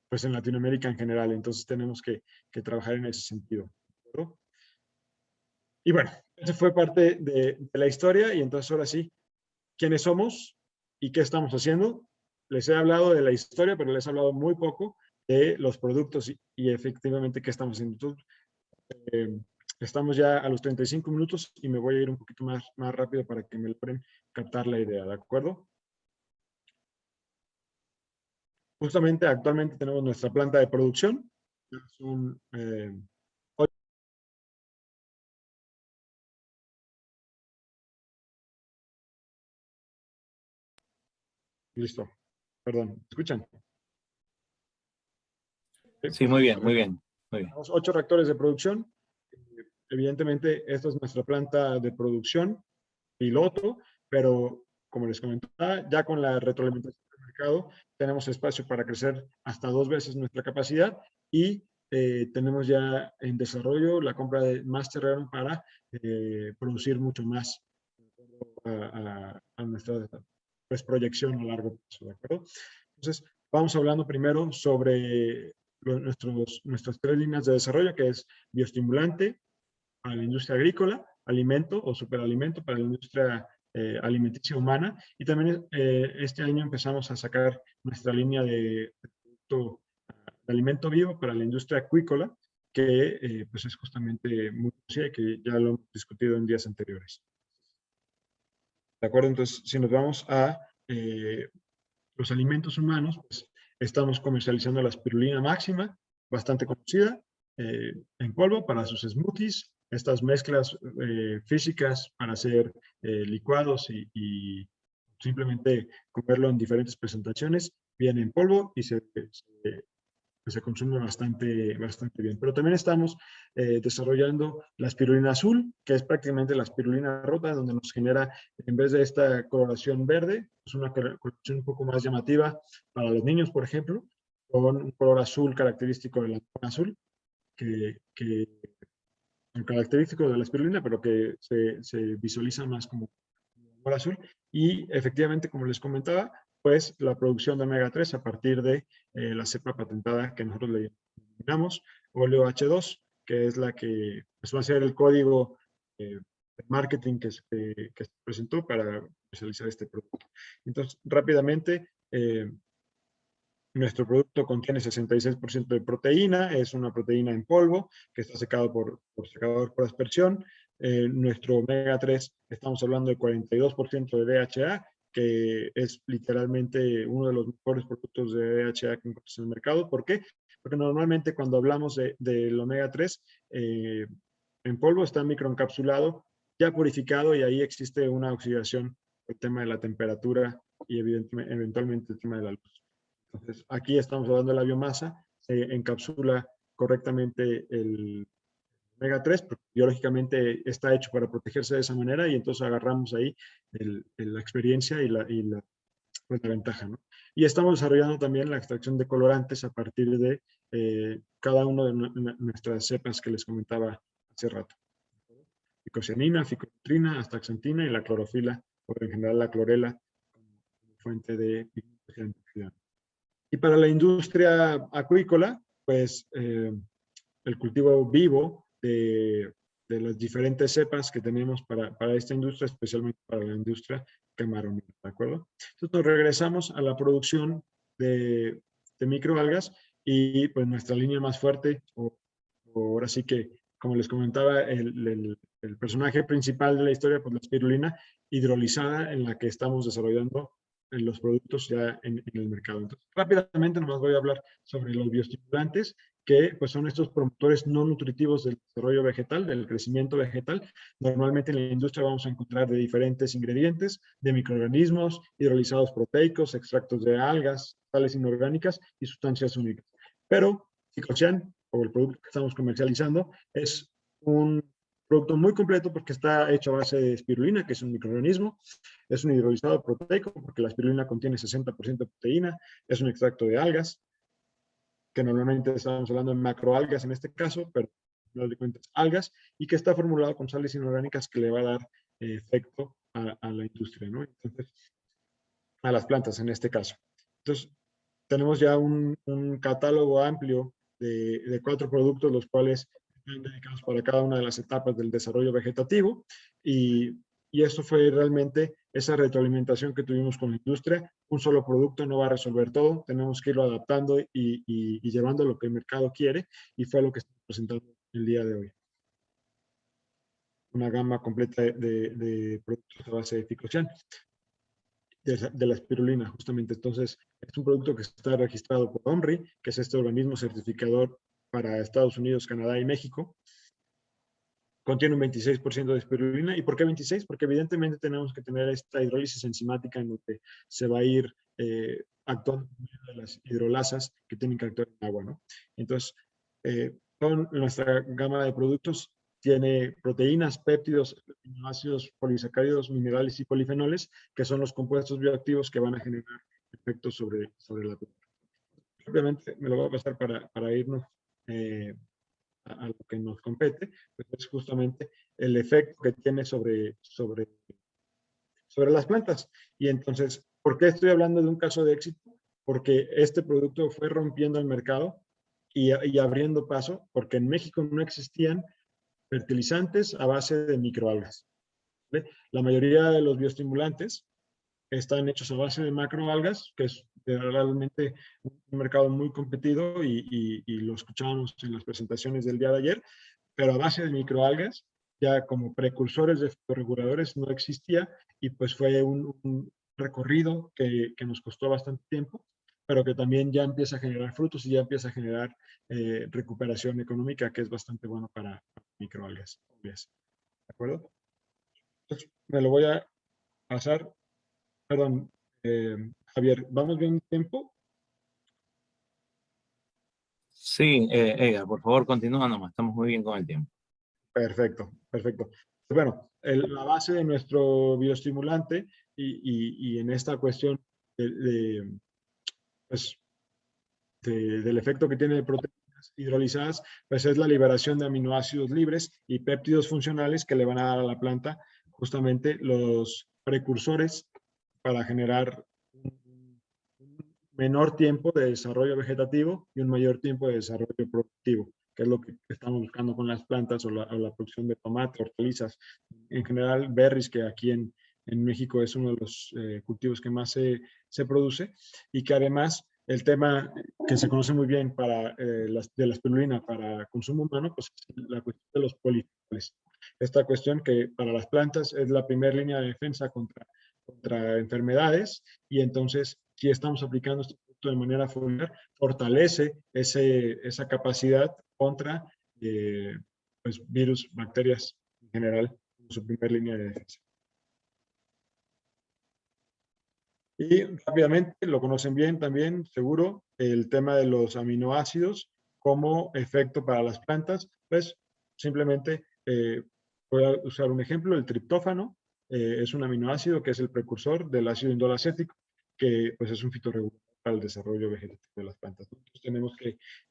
pues en Latinoamérica en general. Entonces tenemos que trabajar en ese sentido, ¿no? Y bueno, esa fue parte de la historia y entonces ahora sí, ¿quiénes somos y qué estamos haciendo? Les he hablado de la historia, pero les he hablado muy poco de los productos y efectivamente qué estamos haciendo. Entonces, eh, estamos ya a los 35 minutos y me voy a ir un poquito más rápido para que me logren captar la idea, ¿de acuerdo? Justamente actualmente tenemos nuestra planta de producción. Es un, listo, perdón, ¿escuchan? Sí. Sí, muy bien, muy bien, muy bien. Tenemos 8 reactores de producción. Evidentemente, esta es nuestra planta de producción piloto, pero como les comentaba, ya con la retroalimentación del mercado, tenemos espacio para crecer hasta 2 veces nuestra capacidad y tenemos ya en desarrollo la compra de más terreno para producir mucho más a nuestra pues, proyección a largo plazo, ¿de acuerdo? Entonces, vamos hablando primero sobre nuestras 3 líneas de desarrollo, que es bioestimulante para la industria agrícola, alimento o superalimento para la industria alimenticia humana, y también este año empezamos a sacar nuestra línea de producto de alimento vivo para la industria acuícola, que pues es justamente muy conocida y que ya lo hemos discutido en días anteriores. ¿De acuerdo? Entonces, si nos vamos a los alimentos humanos, pues estamos comercializando la spirulina máxima, bastante conocida, en polvo para sus smoothies, estas mezclas físicas para hacer licuados y simplemente comerlo en diferentes presentaciones, viene en polvo y se consume bastante bien. Pero también estamos desarrollando la espirulina azul, que es prácticamente la espirulina rota, donde nos genera, en vez de esta coloración verde, es una coloración un poco más llamativa para los niños, por ejemplo, con un color azul característico de la azul, que característico de la espirulina, pero que se visualiza más como color azul. Y efectivamente, como les comentaba, pues la producción de omega 3 a partir de la cepa patentada que nosotros le denominamos Oleo H2, que es la que pues, va a ser el código de marketing que se presentó para comercializar este producto. Entonces, rápidamente, nuestro producto contiene 66% de proteína, es una proteína en polvo que está secado por secador por aspersión. Nuestro omega 3, estamos hablando de 42% de DHA, que es literalmente uno de los mejores productos de DHA que encuentras en el mercado. ¿Por qué? Porque normalmente cuando hablamos del omega 3, en polvo está microencapsulado, ya purificado, y ahí existe una oxidación por el tema de la temperatura y eventualmente el tema de la luz. Entonces, aquí estamos hablando de la biomasa, se encapsula correctamente el omega 3, porque biológicamente está hecho para protegerse de esa manera, y entonces agarramos ahí la experiencia pues, la ventaja, ¿no? Y estamos desarrollando también la extracción de colorantes a partir de cada una de nuestras cepas que les comentaba hace rato. Ficocianina, ficotrina, astaxantina y la clorofila, o en general la clorela, como fuente de antioxidante. Y para la industria acuícola, pues el cultivo vivo de las diferentes cepas que tenemos para esta industria, especialmente para la industria camarón, ¿de acuerdo? Entonces nos regresamos a la producción de microalgas, y pues nuestra línea más fuerte, o ahora sí que, como les comentaba, el personaje principal de la historia, pues la espirulina hidrolizada, en la que estamos desarrollando en los productos ya en el mercado. Entonces, rápidamente nomás voy a hablar sobre los bioestimulantes, que pues son estos promotores no nutritivos del desarrollo vegetal, del crecimiento vegetal. Normalmente en la industria vamos a encontrar de diferentes ingredientes, de microorganismos, hidrolizados proteicos, extractos de algas, sales inorgánicas y sustancias únicas. Pero Ficocean, o el producto que estamos comercializando, es un producto muy completo porque está hecho a base de espirulina, que es un microorganismo, es un hidrolizado proteico porque la espirulina contiene 60% de proteína, es un extracto de algas, que normalmente estamos hablando de macroalgas en este caso, pero no de cuentas algas, y que está formulado con sales inorgánicas que le va a dar efecto a la industria, ¿no? Entonces, a las plantas en este caso. Entonces, tenemos ya un catálogo amplio de 4 productos, los cuales están dedicados para cada una de las etapas del desarrollo vegetativo, y eso fue realmente esa retroalimentación que tuvimos con la industria. Un solo producto no va a resolver todo, tenemos que irlo adaptando y llevando lo que el mercado quiere, y fue lo que estamos presentando el día de hoy. Una gama completa de productos a base de Ficocean, de la espirulina, justamente. Entonces, es un producto que está registrado por OMRI, que es este organismo certificador para Estados Unidos, Canadá y México. Contiene un 26% de espirulina. ¿Y por qué 26? Porque evidentemente tenemos que tener esta hidrólisis enzimática en donde se va a ir actuando de las hidrolasas que tienen que actuar en agua, ¿no? Entonces, con nuestra gama de productos tiene proteínas, péptidos, aminoácidos, polisacáridos, minerales y polifenoles, que son los compuestos bioactivos que van a generar efectos sobre la planta. Obviamente me lo voy a pasar para irnos a lo que nos compete, pues es justamente el efecto que tiene sobre las plantas. Y entonces, ¿por qué estoy hablando de un caso de éxito? Porque este producto fue rompiendo el mercado y abriendo paso, porque en México no existían fertilizantes a base de microalgas, ¿vale? La mayoría de los bioestimulantes están hechos a base de macroalgas, que es realmente un mercado muy competido, y lo escuchábamos en las presentaciones del día de ayer, pero a base de microalgas, ya como precursores de reguladores no existía, y pues fue un recorrido que nos costó bastante tiempo, pero que también ya empieza a generar frutos y ya empieza a generar recuperación económica, que es bastante bueno para microalgas. ¿De acuerdo? Entonces, me lo voy a pasar. Perdón, Javier, ¿vamos bien de tiempo? Sí, Edgar, por favor, continúa nomás. Estamos muy bien con el tiempo. Perfecto, perfecto. Bueno, la base de nuestro bioestimulante y en esta cuestión pues, del efecto que tiene de proteínas hidrolizadas, pues es la liberación de aminoácidos libres y péptidos funcionales que le van a dar a la planta justamente los precursores para generar un menor tiempo de desarrollo vegetativo y un mayor tiempo de desarrollo productivo, que es lo que estamos buscando con las plantas, o la producción de tomate, hortalizas, en general berries, que aquí en México es uno de los cultivos que más se produce, y que además el tema que se conoce muy bien de la espirulina para consumo humano, pues es la cuestión de los polifenoles. Esta cuestión que para las plantas es la primera línea de defensa contra enfermedades, y entonces si estamos aplicando este producto de manera foliar, fortalece esa capacidad contra pues, virus, bacterias en general, como su primera línea de defensa. Y rápidamente, lo conocen bien también, seguro, el tema de los aminoácidos como efecto para las plantas. Pues simplemente voy a usar un ejemplo, el triptófano. Es un aminoácido que es el precursor del ácido indolacético, que pues es un fitorregulador para el desarrollo vegetativo de las plantas. Entonces tenemos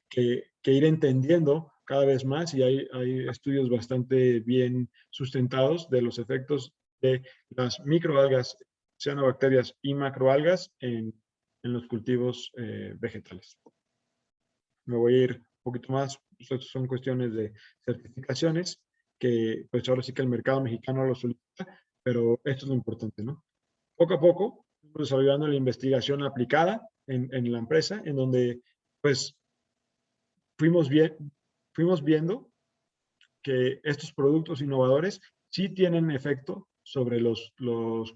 que ir entendiendo cada vez más, y hay estudios bastante bien sustentados de los efectos de las microalgas, cianobacterias y macroalgas en los cultivos vegetales. Me voy a ir un poquito más. Estas son cuestiones de certificaciones que pues ahora sí que el mercado mexicano lo solicita, pero esto es lo importante, ¿no? Poco a poco, estamos desarrollando la investigación aplicada en la empresa, en donde pues fuimos viendo que estos productos innovadores sí tienen efecto sobre los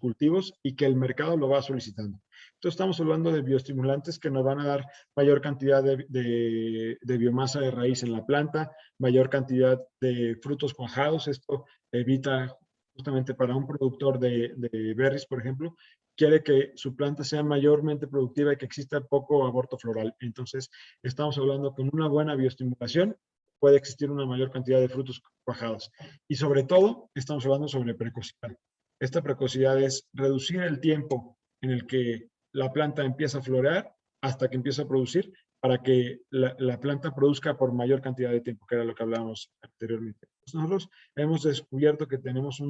cultivos y que el mercado lo va solicitando. Entonces estamos hablando de bioestimulantes que nos van a dar mayor cantidad de biomasa de raíz en la planta, mayor cantidad de frutos cuajados. Esto evita justamente para un productor de berries, por ejemplo, quiere que su planta sea mayormente productiva y que exista poco aborto floral. Entonces estamos hablando con una buena bioestimulación puede existir una mayor cantidad de frutos cuajados. Y sobre todo, estamos hablando sobre precocidad. Esta precocidad es reducir el tiempo en el que la planta empieza a florear hasta que empieza a producir para que la planta produzca por mayor cantidad de tiempo, que era lo que hablábamos anteriormente. Nosotros hemos descubierto que tenemos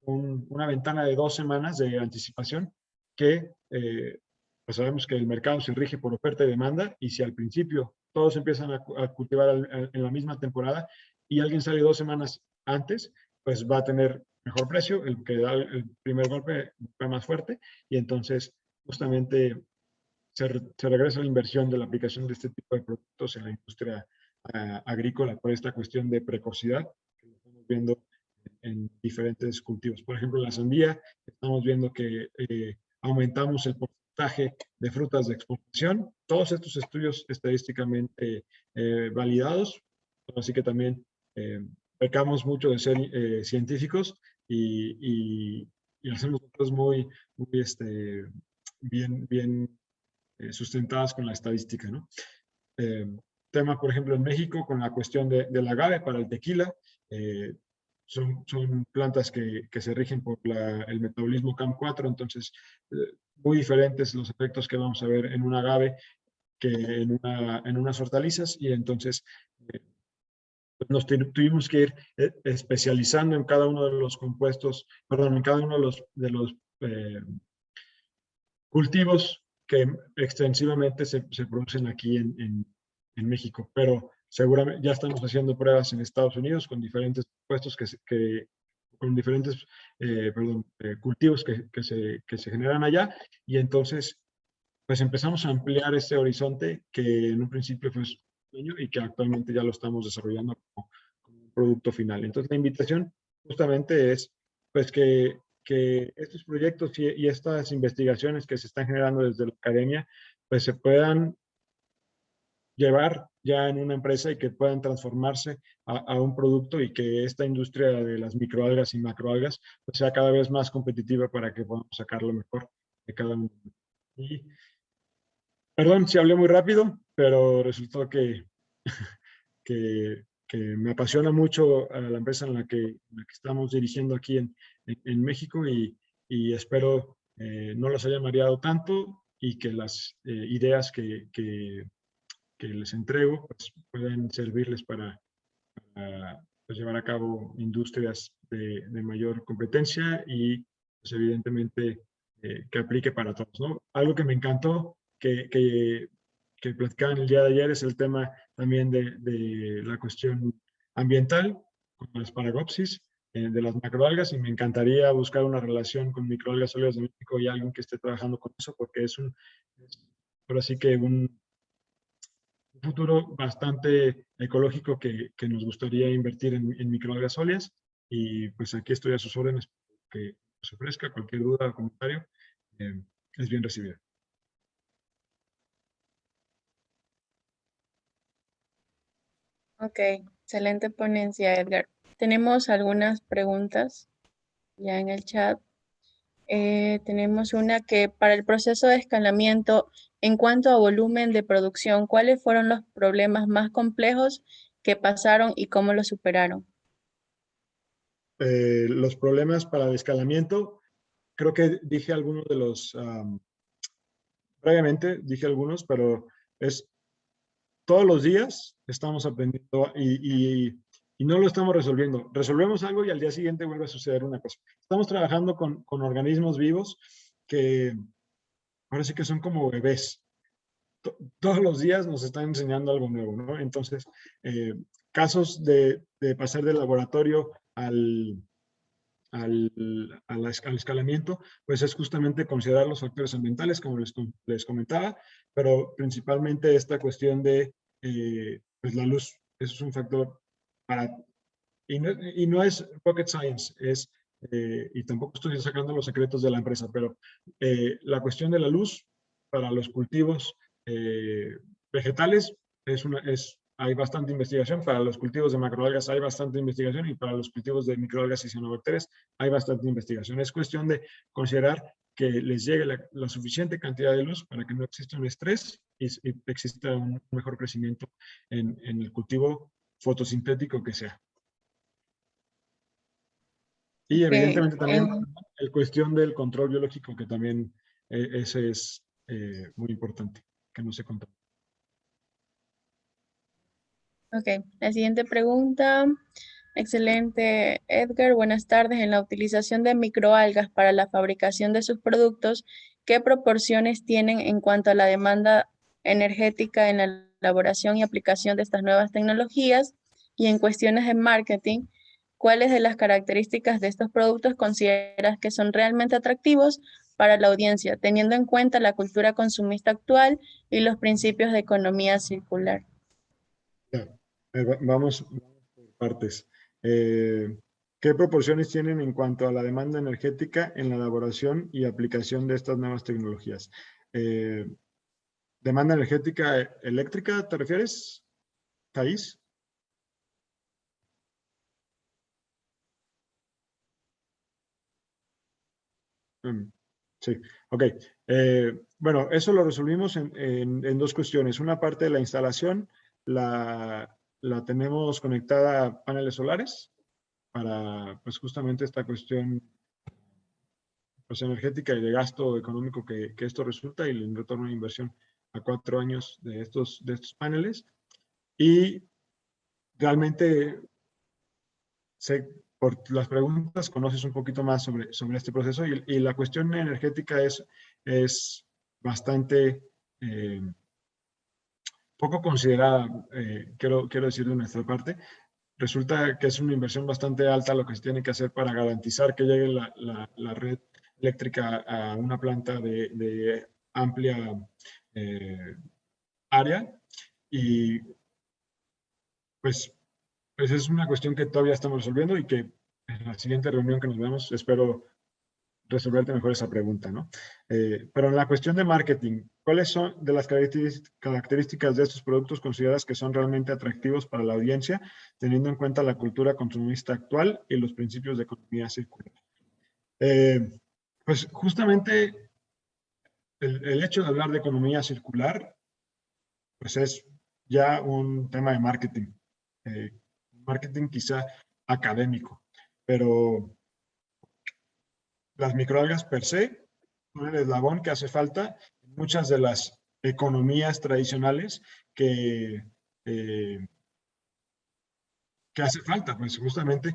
una ventana de 2 semanas de anticipación que pues sabemos que el mercado se rige por oferta y demanda, y si al principio todos empiezan a cultivar en la misma temporada y alguien sale 2 semanas antes, pues va a tener mejor precio, el que da el primer golpe fue más fuerte, y entonces justamente se regresa la inversión de la aplicación de este tipo de productos en la industria agrícola por esta cuestión de precocidad que estamos viendo en diferentes cultivos. Por ejemplo, la sandía, estamos viendo que aumentamos el porcentaje de frutas de exportación. Todos estos estudios estadísticamente validados, así que también pecamos mucho de ser científicos y hacemos cosas muy bien sustentadas con la estadística, ¿no? Tema, por ejemplo, en México, con la cuestión del agave para el tequila, son plantas que se rigen por el metabolismo CAM4, entonces muy diferentes los efectos que vamos a ver en un agave que en unas hortalizas, y entonces nos tuvimos que ir especializando en cada uno de los compuestos, perdón, en cada uno de los cultivos que extensivamente se producen aquí en México, pero seguramente ya estamos haciendo pruebas en Estados Unidos con diferentes puestos con diferentes cultivos que se generan allá, y entonces pues empezamos a ampliar este horizonte que en un principio fue sueño y que actualmente ya lo estamos desarrollando como un producto final. Entonces la invitación justamente es pues que estos proyectos y estas investigaciones que se están generando desde la academia pues se puedan llevar ya en una empresa y que puedan transformarse a un producto, y que esta industria de las microalgas y macroalgas pues sea cada vez más competitiva para que podamos sacar lo mejor de cada uno. Y, perdón si hablé muy rápido, pero resultó que me apasiona mucho a la empresa en la que estamos dirigiendo aquí en México, y espero no los haya mareado tanto y que las ideas que les entrego pues, pueden servirles para pues, llevar a cabo industrias de mayor competencia y pues, evidentemente que aplique para todos, ¿no? Algo que me encantó que platicaban el día de ayer es el tema también de la cuestión ambiental con las Paragopsis, de las macroalgas, y me encantaría buscar una relación con microalgas óleas de México y alguien que esté trabajando con eso, porque ahora sí que un futuro bastante ecológico que nos gustaría invertir en microalgas óleas, y pues aquí estoy a sus órdenes que se ofrezca cualquier duda o comentario, eh, es bien recibido. Ok, excelente ponencia, Edgar. Tenemos algunas preguntas ya en el chat. Tenemos una que para el proceso de escalamiento, en cuanto a volumen de producción, ¿cuáles fueron los problemas más complejos que pasaron y cómo los superaron? Los problemas para el escalamiento, creo que dije algunos de los, previamente dije algunos, pero es todos los días estamos aprendiendo y no lo estamos resolviendo. Resolvemos algo y al día siguiente vuelve a suceder una cosa. Estamos trabajando con organismos vivos que ahora sí que son como bebés. Todos los días nos están enseñando algo nuevo, ¿no? Entonces, casos de pasar del laboratorio al escalamiento, pues es justamente considerar los factores ambientales, como les comentaba, pero principalmente esta cuestión de pues la luz. Eso es un factor para... Y no es rocket science, y tampoco estoy sacando los secretos de la empresa, pero la cuestión de la luz para los cultivos vegetales hay bastante investigación, para los cultivos de macroalgas hay bastante investigación y para los cultivos de microalgas y cianobacterias hay bastante investigación. Es cuestión de considerar que les llegue la suficiente cantidad de luz para que no exista un estrés y exista un mejor crecimiento en el cultivo fotosintético que sea. Y evidentemente también la cuestión del control biológico, que también ese es muy importante, que no se controla. Ok, la siguiente pregunta. Excelente, Edgar. Buenas tardes. En la utilización de microalgas para la fabricación de sus productos, ¿qué proporciones tienen en cuanto a la demanda energética en la elaboración y aplicación de estas nuevas tecnologías? Y en cuestiones de marketing, ¿cuáles de las características de estos productos consideras que son realmente atractivos para la audiencia, teniendo en cuenta la cultura consumista actual y los principios de economía circular? Ya, vamos por partes. ¿Qué proporciones tienen en cuanto a la demanda energética en la elaboración y aplicación de estas nuevas tecnologías? ¿Demanda energética eléctrica te refieres, Thais? Sí, ok. Bueno, eso lo resolvimos en dos cuestiones. Una parte de la instalación la tenemos conectada a paneles solares para, pues, justamente esta cuestión, pues, energética y de gasto económico que esto resulta, y el retorno de inversión a 4 años de estos paneles. Y realmente por las preguntas conoces un poquito más sobre este proceso, y la cuestión energética es bastante poco considerada, quiero decir de nuestra parte. Resulta que es una inversión bastante alta lo que se tiene que hacer para garantizar que llegue la red eléctrica a una planta de amplia área, y pues es una cuestión que todavía estamos resolviendo y que en la siguiente reunión que nos vemos espero resolverte mejor esa pregunta, ¿no? Pero en la cuestión de marketing, ¿cuáles son de las características de estos productos consideras que son realmente atractivos para la audiencia, teniendo en cuenta la cultura consumista actual y los principios de economía circular? Pues justamente el hecho de hablar de economía circular, pues es ya un tema de marketing quizá académico, pero las microalgas per se son el eslabón que hace falta en muchas de las economías tradicionales eh, que hace falta, pues justamente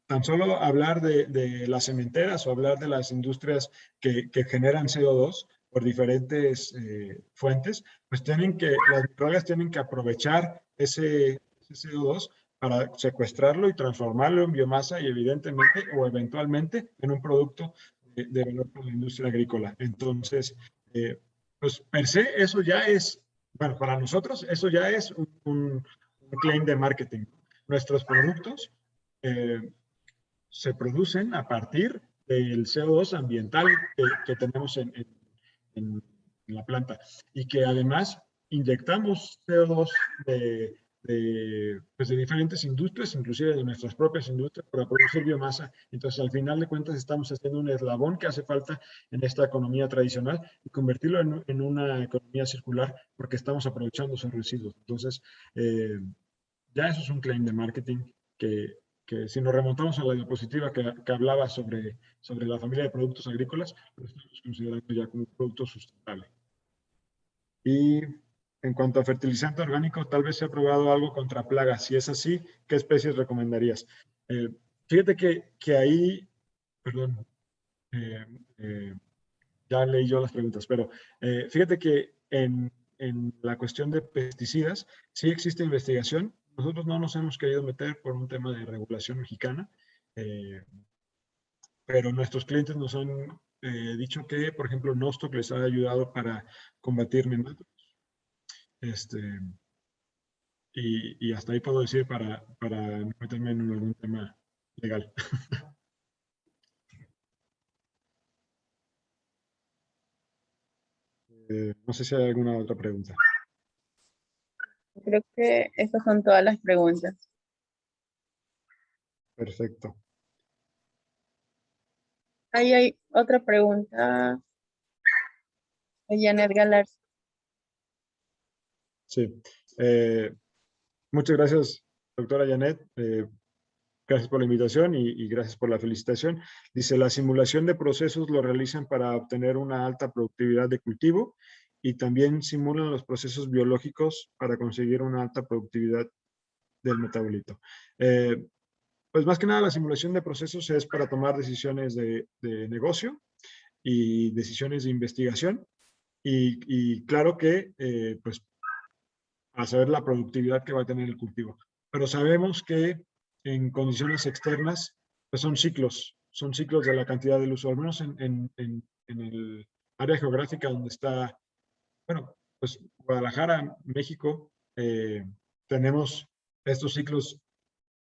tan solo hablar de las cementeras o hablar de las industrias que generan CO2 por diferentes fuentes, pues las microalgas tienen que aprovechar ese CO2 para secuestrarlo y transformarlo en biomasa y evidentemente o eventualmente en un producto de valor para la industria agrícola. Entonces, pues per se eso ya es, bueno, para nosotros eso ya es un claim de marketing. Nuestros productos se producen a partir del CO2 ambiental que tenemos en la planta, y que además inyectamos CO2 pues de diferentes industrias, inclusive de nuestras propias industrias, para producir biomasa. Entonces, al final de cuentas, estamos haciendo un eslabón que hace falta en esta economía tradicional y convertirlo en una economía circular, porque estamos aprovechando sus residuos. Entonces, ya eso es un claim de marketing que si nos remontamos a la diapositiva que hablaba sobre la familia de productos agrícolas, lo estamos considerando ya como un producto sustentable. Y en cuanto a fertilizante orgánico, tal vez se ha probado algo contra plagas. Si es así, ¿qué especies recomendarías? Fíjate que ahí, perdón, ya leí yo las preguntas, pero fíjate que en la cuestión de pesticidas sí existe investigación. Nosotros no nos hemos querido meter por un tema de regulación mexicana, pero nuestros clientes nos han dicho que, por ejemplo, Nostoc les ha ayudado para combatir nematodos. Y hasta ahí puedo decir para no meterme en algún tema legal. No sé si hay alguna otra pregunta. Creo que estas son todas las preguntas. Perfecto. Ahí hay otra pregunta de Janet Galarza. Sí. Muchas gracias, doctora Janet. Gracias por la invitación y gracias por la felicitación. Dice, la simulación de procesos lo realizan para obtener una alta productividad de cultivo y también simulan los procesos biológicos para conseguir una alta productividad del metabolito. Pues más que nada la simulación de procesos es para tomar decisiones de negocio y decisiones de investigación y claro que pues a saber la productividad que va a tener el cultivo. Pero sabemos que en condiciones externas pues son ciclos de la cantidad de luz, o al menos en el área geográfica donde está, bueno, pues Guadalajara, México, tenemos estos ciclos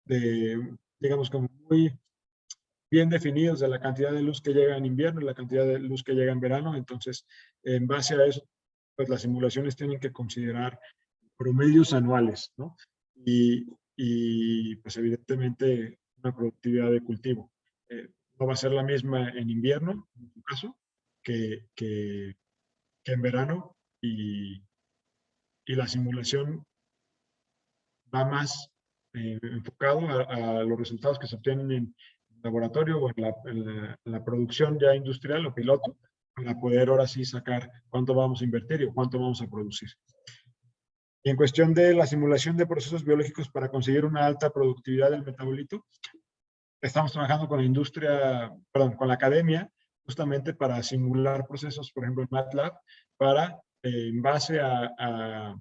de, digamos, como muy bien definidos de la cantidad de luz que llega en invierno y la cantidad de luz que llega en verano. Entonces, en base a eso, pues las simulaciones tienen que considerar promedios anuales, ¿no? Y pues evidentemente una productividad de cultivo. No va a ser la misma en invierno, en tu caso, que en verano y la simulación va más enfocado a los resultados que se obtienen en laboratorio o en la producción ya industrial o piloto, para poder ahora sí sacar cuánto vamos a invertir y cuánto vamos a producir. Y en cuestión de la simulación de procesos biológicos para conseguir una alta productividad del metabolito, estamos trabajando con la industria, perdón, con la academia, justamente para simular procesos, por ejemplo, en MATLAB, para, en base a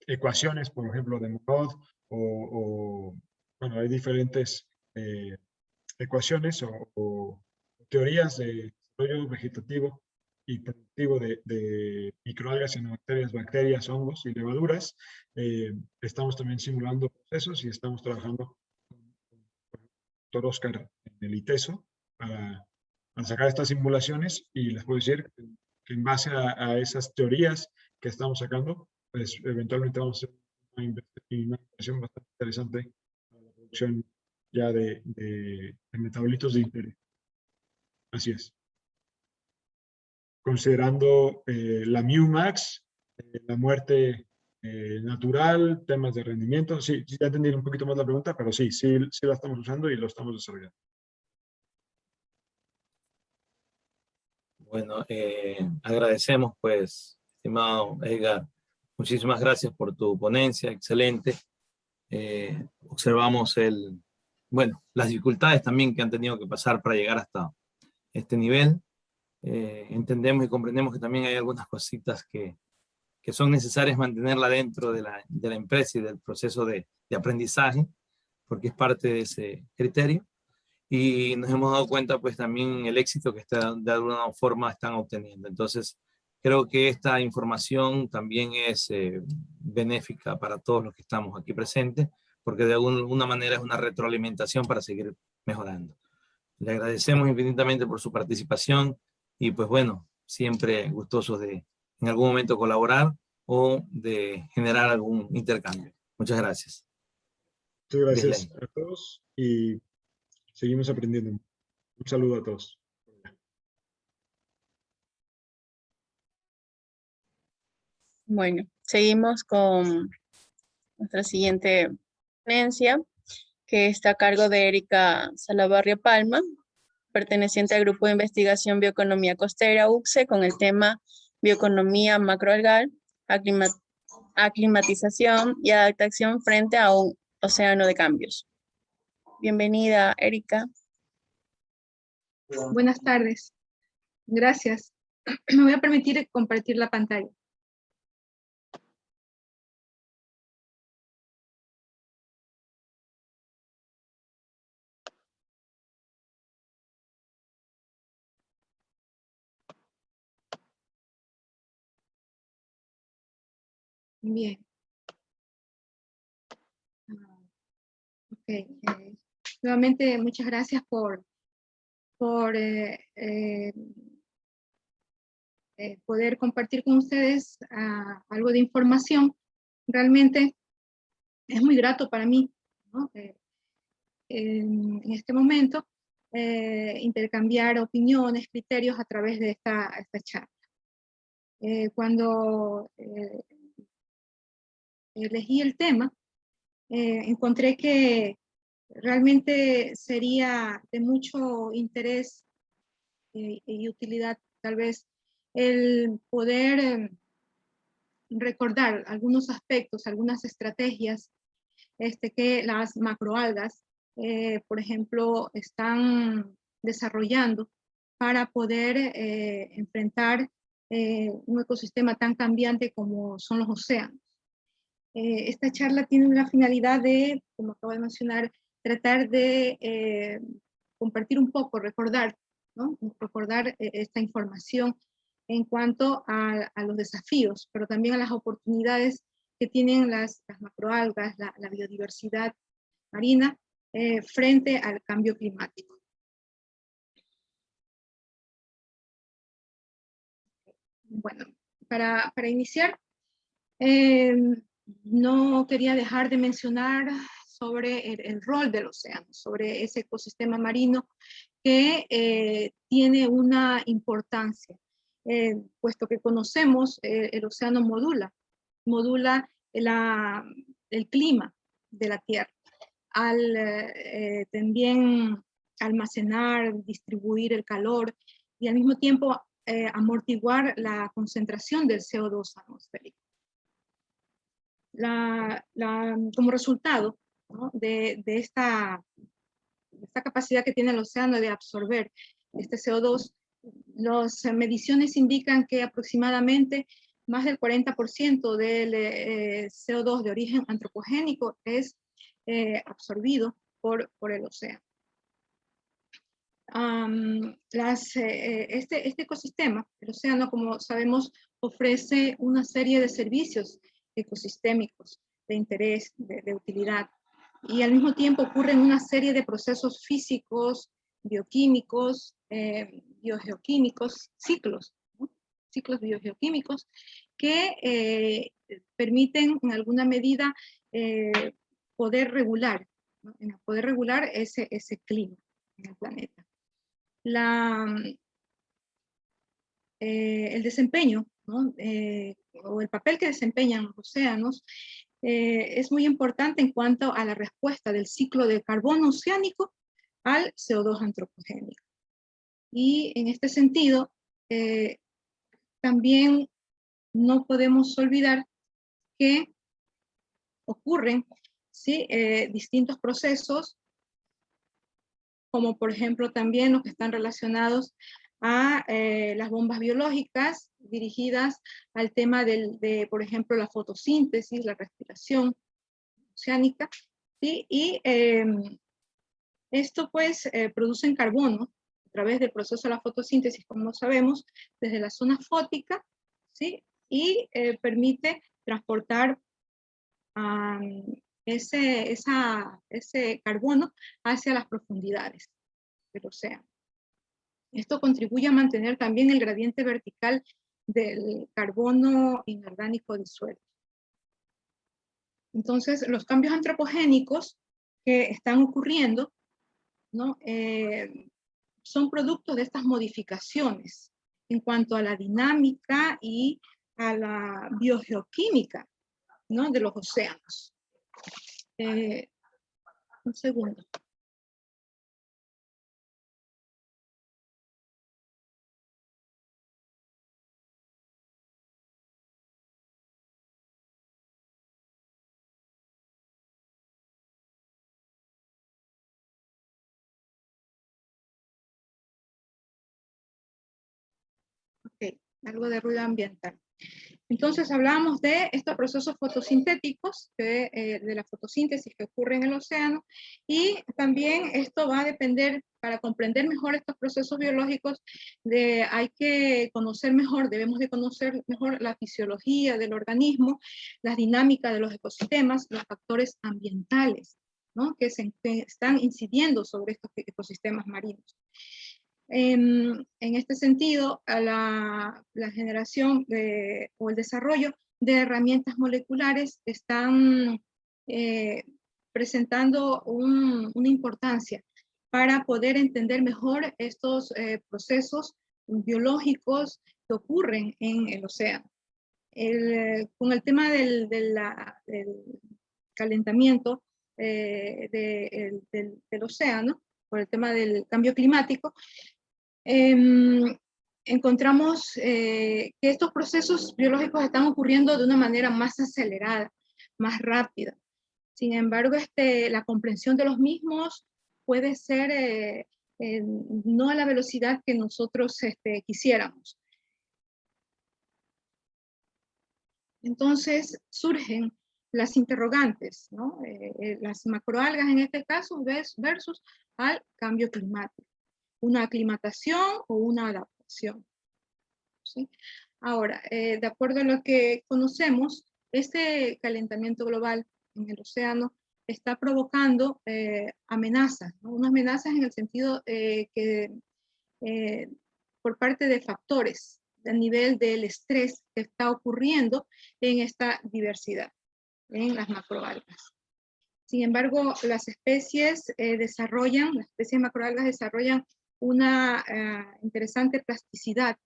ecuaciones, por ejemplo, de Monod, bueno, hay diferentes ecuaciones o teorías de desarrollo vegetativo y productivo de microalgas, cianobacterias, bacterias, hongos y levaduras. Estamos también simulando procesos y estamos trabajando con el doctor Oscar en el ITESO para sacar estas simulaciones y les puedo decir que en base a esas teorías que estamos sacando, pues eventualmente vamos a hacer una inversión bastante interesante para la producción ya de metabolitos de interés. Así es. Considerando la MUMAX, la muerte natural, temas de rendimiento. Sí, sí, ya entendí un poquito más la pregunta, pero sí, sí, sí la estamos usando y lo estamos desarrollando. Bueno, agradecemos pues, estimado Edgar, muchísimas gracias por tu ponencia, excelente. Observamos bueno, las dificultades también que han tenido que pasar para llegar hasta este nivel. Entendemos y comprendemos que también hay algunas cositas que son necesarias mantenerla dentro de la empresa y del proceso de aprendizaje, porque es parte de ese criterio. Y nos hemos dado cuenta pues también el éxito que de alguna forma están obteniendo. Entonces, creo que esta información también es benéfica para todos los que estamos aquí presentes, porque de alguna manera es una retroalimentación para seguir mejorando. Le agradecemos infinitamente por su participación y pues bueno, siempre gustosos de en algún momento colaborar o de generar algún intercambio. Muchas gracias. Muchas gracias Bisley. a todos y seguimos aprendiendo. Un saludo a todos. Bueno, seguimos con nuestra siguiente ponencia, que está a cargo de Erika Salavarria Palma, perteneciente al Grupo de Investigación Bioeconomía Costera, UCSE, con el tema Bioeconomía macroalgal, aclimatización y adaptación frente a un océano de cambios. Bienvenida, Erika. Buenas tardes. Gracias. Me voy a permitir compartir la pantalla. Bien. Ok. Nuevamente, muchas gracias por poder compartir con ustedes algo de información. Realmente es muy grato para mí, ¿no? En este momento, intercambiar opiniones, criterios a través de esta charla. Cuando elegí el tema, encontré que realmente sería de mucho interés y utilidad, tal vez, el poder recordar algunos aspectos, algunas estrategias que las macroalgas, por ejemplo, están desarrollando para poder enfrentar un ecosistema tan cambiante como son los océanos. Esta charla tiene una finalidad de, como acabo de mencionar, tratar de compartir un poco, recordar, ¿no? Recordar esta información en cuanto a los desafíos, pero también a las oportunidades que tienen las macroalgas, la biodiversidad marina, frente al cambio climático. Bueno, para iniciar, no quería dejar de mencionar sobre el rol del océano, sobre ese ecosistema marino que tiene una importancia, puesto que conocemos el océano modula el clima de la Tierra, al también almacenar, distribuir el calor y al mismo tiempo amortiguar la concentración del CO2 atmosférico. Como resultado, ¿no? de esta capacidad que tiene el océano de absorber este CO2, las mediciones indican que aproximadamente más del 40% del CO2 de origen antropogénico es absorbido por el océano. Este ecosistema, el océano, como sabemos, ofrece una serie de servicios ecosistémicos de interés, de utilidad, y al mismo tiempo ocurren una serie de procesos físicos, bioquímicos, biogeoquímicos, ciclos, ¿no? Ciclos biogeoquímicos que permiten en alguna medida poder regular, ¿no? Poder regular ese clima en el planeta. El desempeño, ¿no? O el papel que desempeñan los océanos es muy importante en cuanto a la respuesta del ciclo de carbono oceánico al CO2 antropogénico. Y en este sentido, también no podemos olvidar que ocurren, ¿sí? Distintos procesos, como por ejemplo también los que están relacionados a las bombas biológicas dirigidas al tema de, por ejemplo, la fotosíntesis, la respiración oceánica, ¿sí? Y esto pues produce carbono a través del proceso de la fotosíntesis, como sabemos, desde la zona fótica, ¿sí? Y permite transportar ese carbono hacia las profundidades del océano. Esto contribuye a mantener también el gradiente vertical del carbono inorgánico disuelto. Entonces, los cambios antropogénicos que están ocurriendo, ¿no? Son producto de estas modificaciones en cuanto a la dinámica y a la biogeoquímica, ¿no? De los océanos. Un segundo. Ok, algo de ruido ambiental. Entonces hablábamos de estos procesos fotosintéticos, de la fotosíntesis que ocurre en el océano, y también esto va a depender, para comprender mejor estos procesos biológicos, hay que conocer mejor, debemos de conocer mejor la fisiología del organismo, las dinámicas de los ecosistemas, los factores ambientales, ¿no? que están incidiendo sobre estos ecosistemas marinos. En este sentido, a la generación o el desarrollo de herramientas moleculares están presentando una importancia para poder entender mejor estos procesos biológicos que ocurren en el océano. Con el tema del calentamiento del océano, por el tema del cambio climático, encontramos que estos procesos biológicos están ocurriendo de una manera más acelerada, más rápida. Sin embargo, la comprensión de los mismos puede ser no a la velocidad que nosotros quisiéramos. Entonces surgen las interrogantes, ¿no? Las macroalgas en este caso versus al cambio climático. Una aclimatación o una adaptación. ¿Sí? Ahora, de acuerdo a lo que conocemos, este calentamiento global en el océano está provocando amenazas, ¿no? Unas amenazas en el sentido que por parte de factores a nivel del estrés que está ocurriendo en esta diversidad, en las macroalgas. Sin embargo, las especies las especies macroalgas desarrollan una interesante plasticidad,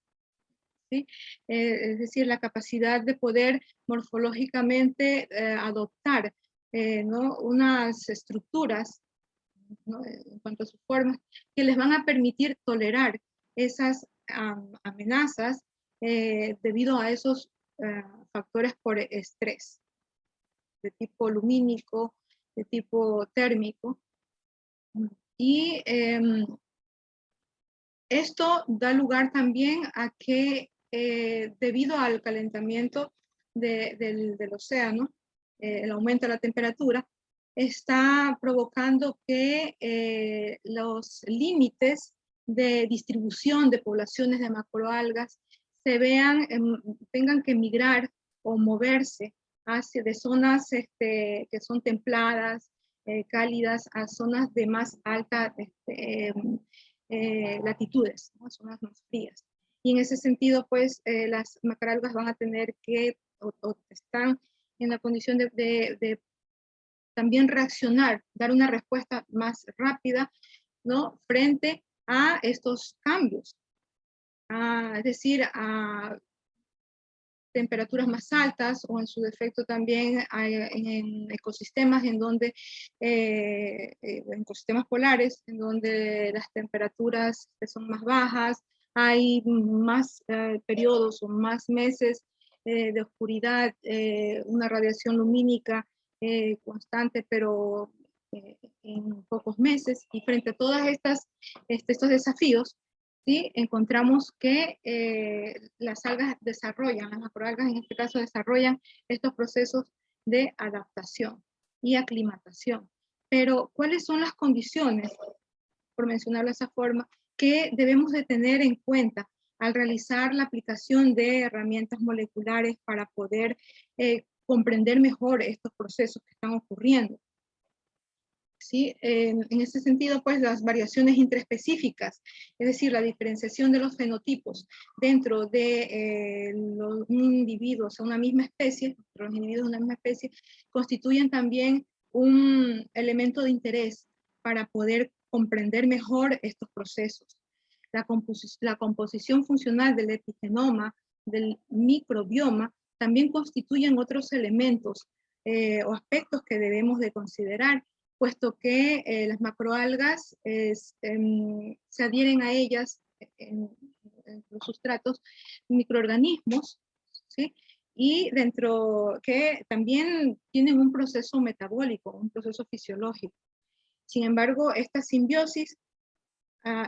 ¿sí? Es decir, la capacidad de poder morfológicamente adoptar ¿no? unas estructuras, ¿no? en cuanto a sus formas, que les van a permitir tolerar esas amenazas debido a esos factores por estrés, de tipo lumínico, de tipo térmico. Y esto da lugar también a que debido al calentamiento del océano, el aumento de la temperatura, está provocando que los límites de distribución de poblaciones de macroalgas se vean, tengan que migrar o moverse de zonas que son templadas, cálidas, a zonas de más alta latitudes, ¿no? Zonas más frías. Y en ese sentido, pues, las macroalgas van a tener que, o están en la condición de también reaccionar, dar una respuesta más rápida, ¿no? Frente a estos cambios. Es decir, a temperaturas más altas o en su defecto también en ecosistemas en donde, en ecosistemas polares, en donde las temperaturas son más bajas, hay más periodos o más meses de oscuridad, una radiación lumínica constante, pero en pocos meses. Y frente a todos estos desafíos, ¿sí? Encontramos que las algas desarrollan, las macroalgas en este caso desarrollan estos procesos de adaptación y aclimatación. Pero, ¿cuáles son las condiciones, por mencionarlo de esa forma, que debemos de tener en cuenta al realizar la aplicación de herramientas moleculares para poder comprender mejor estos procesos que están ocurriendo? ¿Sí? En ese sentido, pues las variaciones intraespecíficas, es decir, la diferenciación de los fenotipos dentro de un individuo, o sea, una misma especie, los individuos de una misma especie, constituyen también un elemento de interés para poder comprender mejor estos procesos. La composición funcional del epigenoma, del microbioma, también constituyen otros elementos o aspectos que debemos de considerar, puesto que las macroalgas se adhieren a ellas en los sustratos microorganismos, ¿sí? Y dentro que también tienen un proceso metabólico, un proceso fisiológico. Sin embargo, esta simbiosis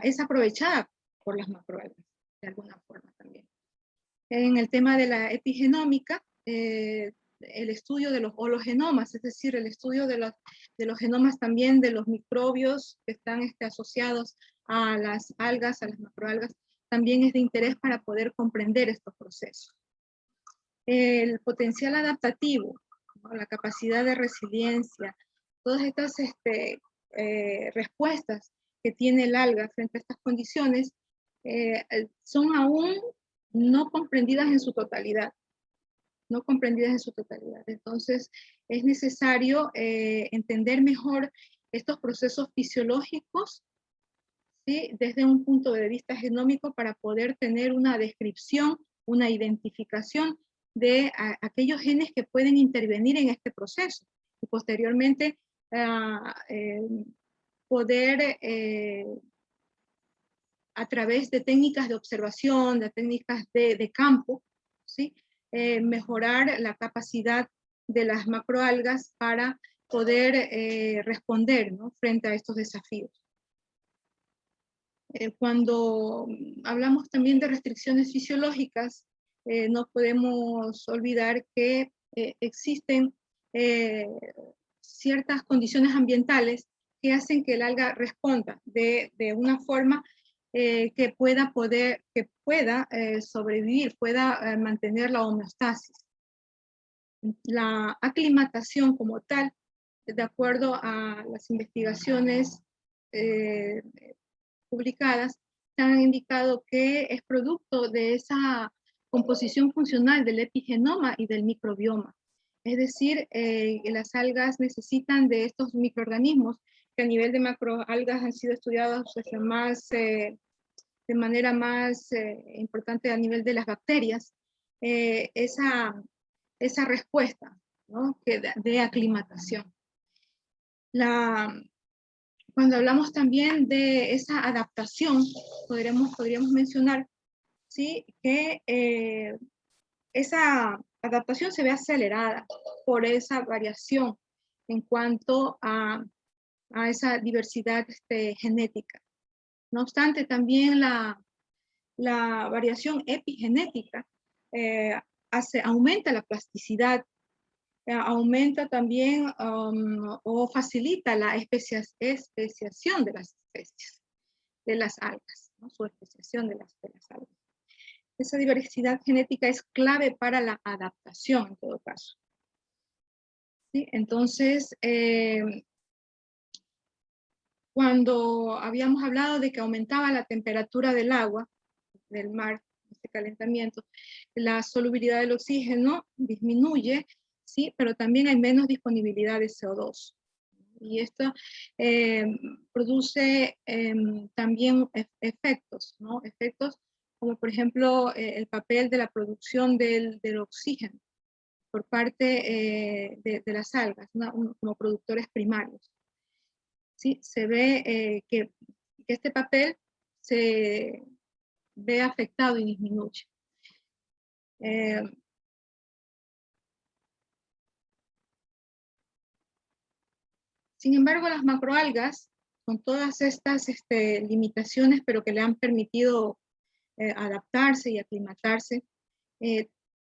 es aprovechada por las macroalgas, de alguna forma también. En el tema de la epigenómica, el estudio de los hologenomas, es decir, el estudio de los genomas también de los microbios que están asociados a las algas, a las macroalgas, también es de interés para poder comprender estos procesos. El potencial adaptativo, ¿no? La capacidad de resiliencia, todas estas respuestas que tiene el alga frente a estas condiciones son aún no comprendidas en su totalidad. No comprendidas en su totalidad. Entonces, es necesario entender mejor estos procesos fisiológicos, ¿sí? Desde un punto de vista genómico para poder tener una descripción, una identificación de aquellos genes que pueden intervenir en este proceso y posteriormente poder a través de técnicas de observación, de técnicas de campo, ¿sí? Mejorar la capacidad de las macroalgas para poder responder, ¿no? Frente a estos desafíos. Cuando hablamos también de restricciones fisiológicas, no podemos olvidar que existen ciertas condiciones ambientales que hacen que el alga responda de una forma que pueda sobrevivir, pueda mantener la homeostasis. La aclimatación como tal, de acuerdo a las investigaciones publicadas, se han indicado que es producto de esa composición funcional del epigenoma y del microbioma. Es decir, las algas necesitan de estos microorganismos que a nivel de macroalgas han sido estudiados de manera más importante a nivel de las bacterias, esa respuesta, ¿no? de aclimatación. Cuando hablamos también de esa adaptación, podríamos mencionar, ¿sí? Que esa adaptación se ve acelerada por esa variación en cuanto a esa diversidad genética. No obstante, también la variación epigenética aumenta la plasticidad, aumenta también o facilita la especiación de las especies, de las algas, ¿no? Su especiación de las algas. Esa diversidad genética es clave para la adaptación en todo caso. ¿Sí? Entonces, cuando habíamos hablado de que aumentaba la temperatura del agua, del mar, este calentamiento, la solubilidad del oxígeno disminuye, ¿sí? Pero también hay menos disponibilidad de CO2. Y esto produce también efectos, ¿no? Efectos como por ejemplo el papel de la producción del oxígeno por parte de las algas, ¿no? Como productores primarios. ¿Sí? Se ve que este papel se ve afectado y disminuye. Sin embargo, las macroalgas, con todas estas limitaciones, pero que le han permitido adaptarse y aclimatarse,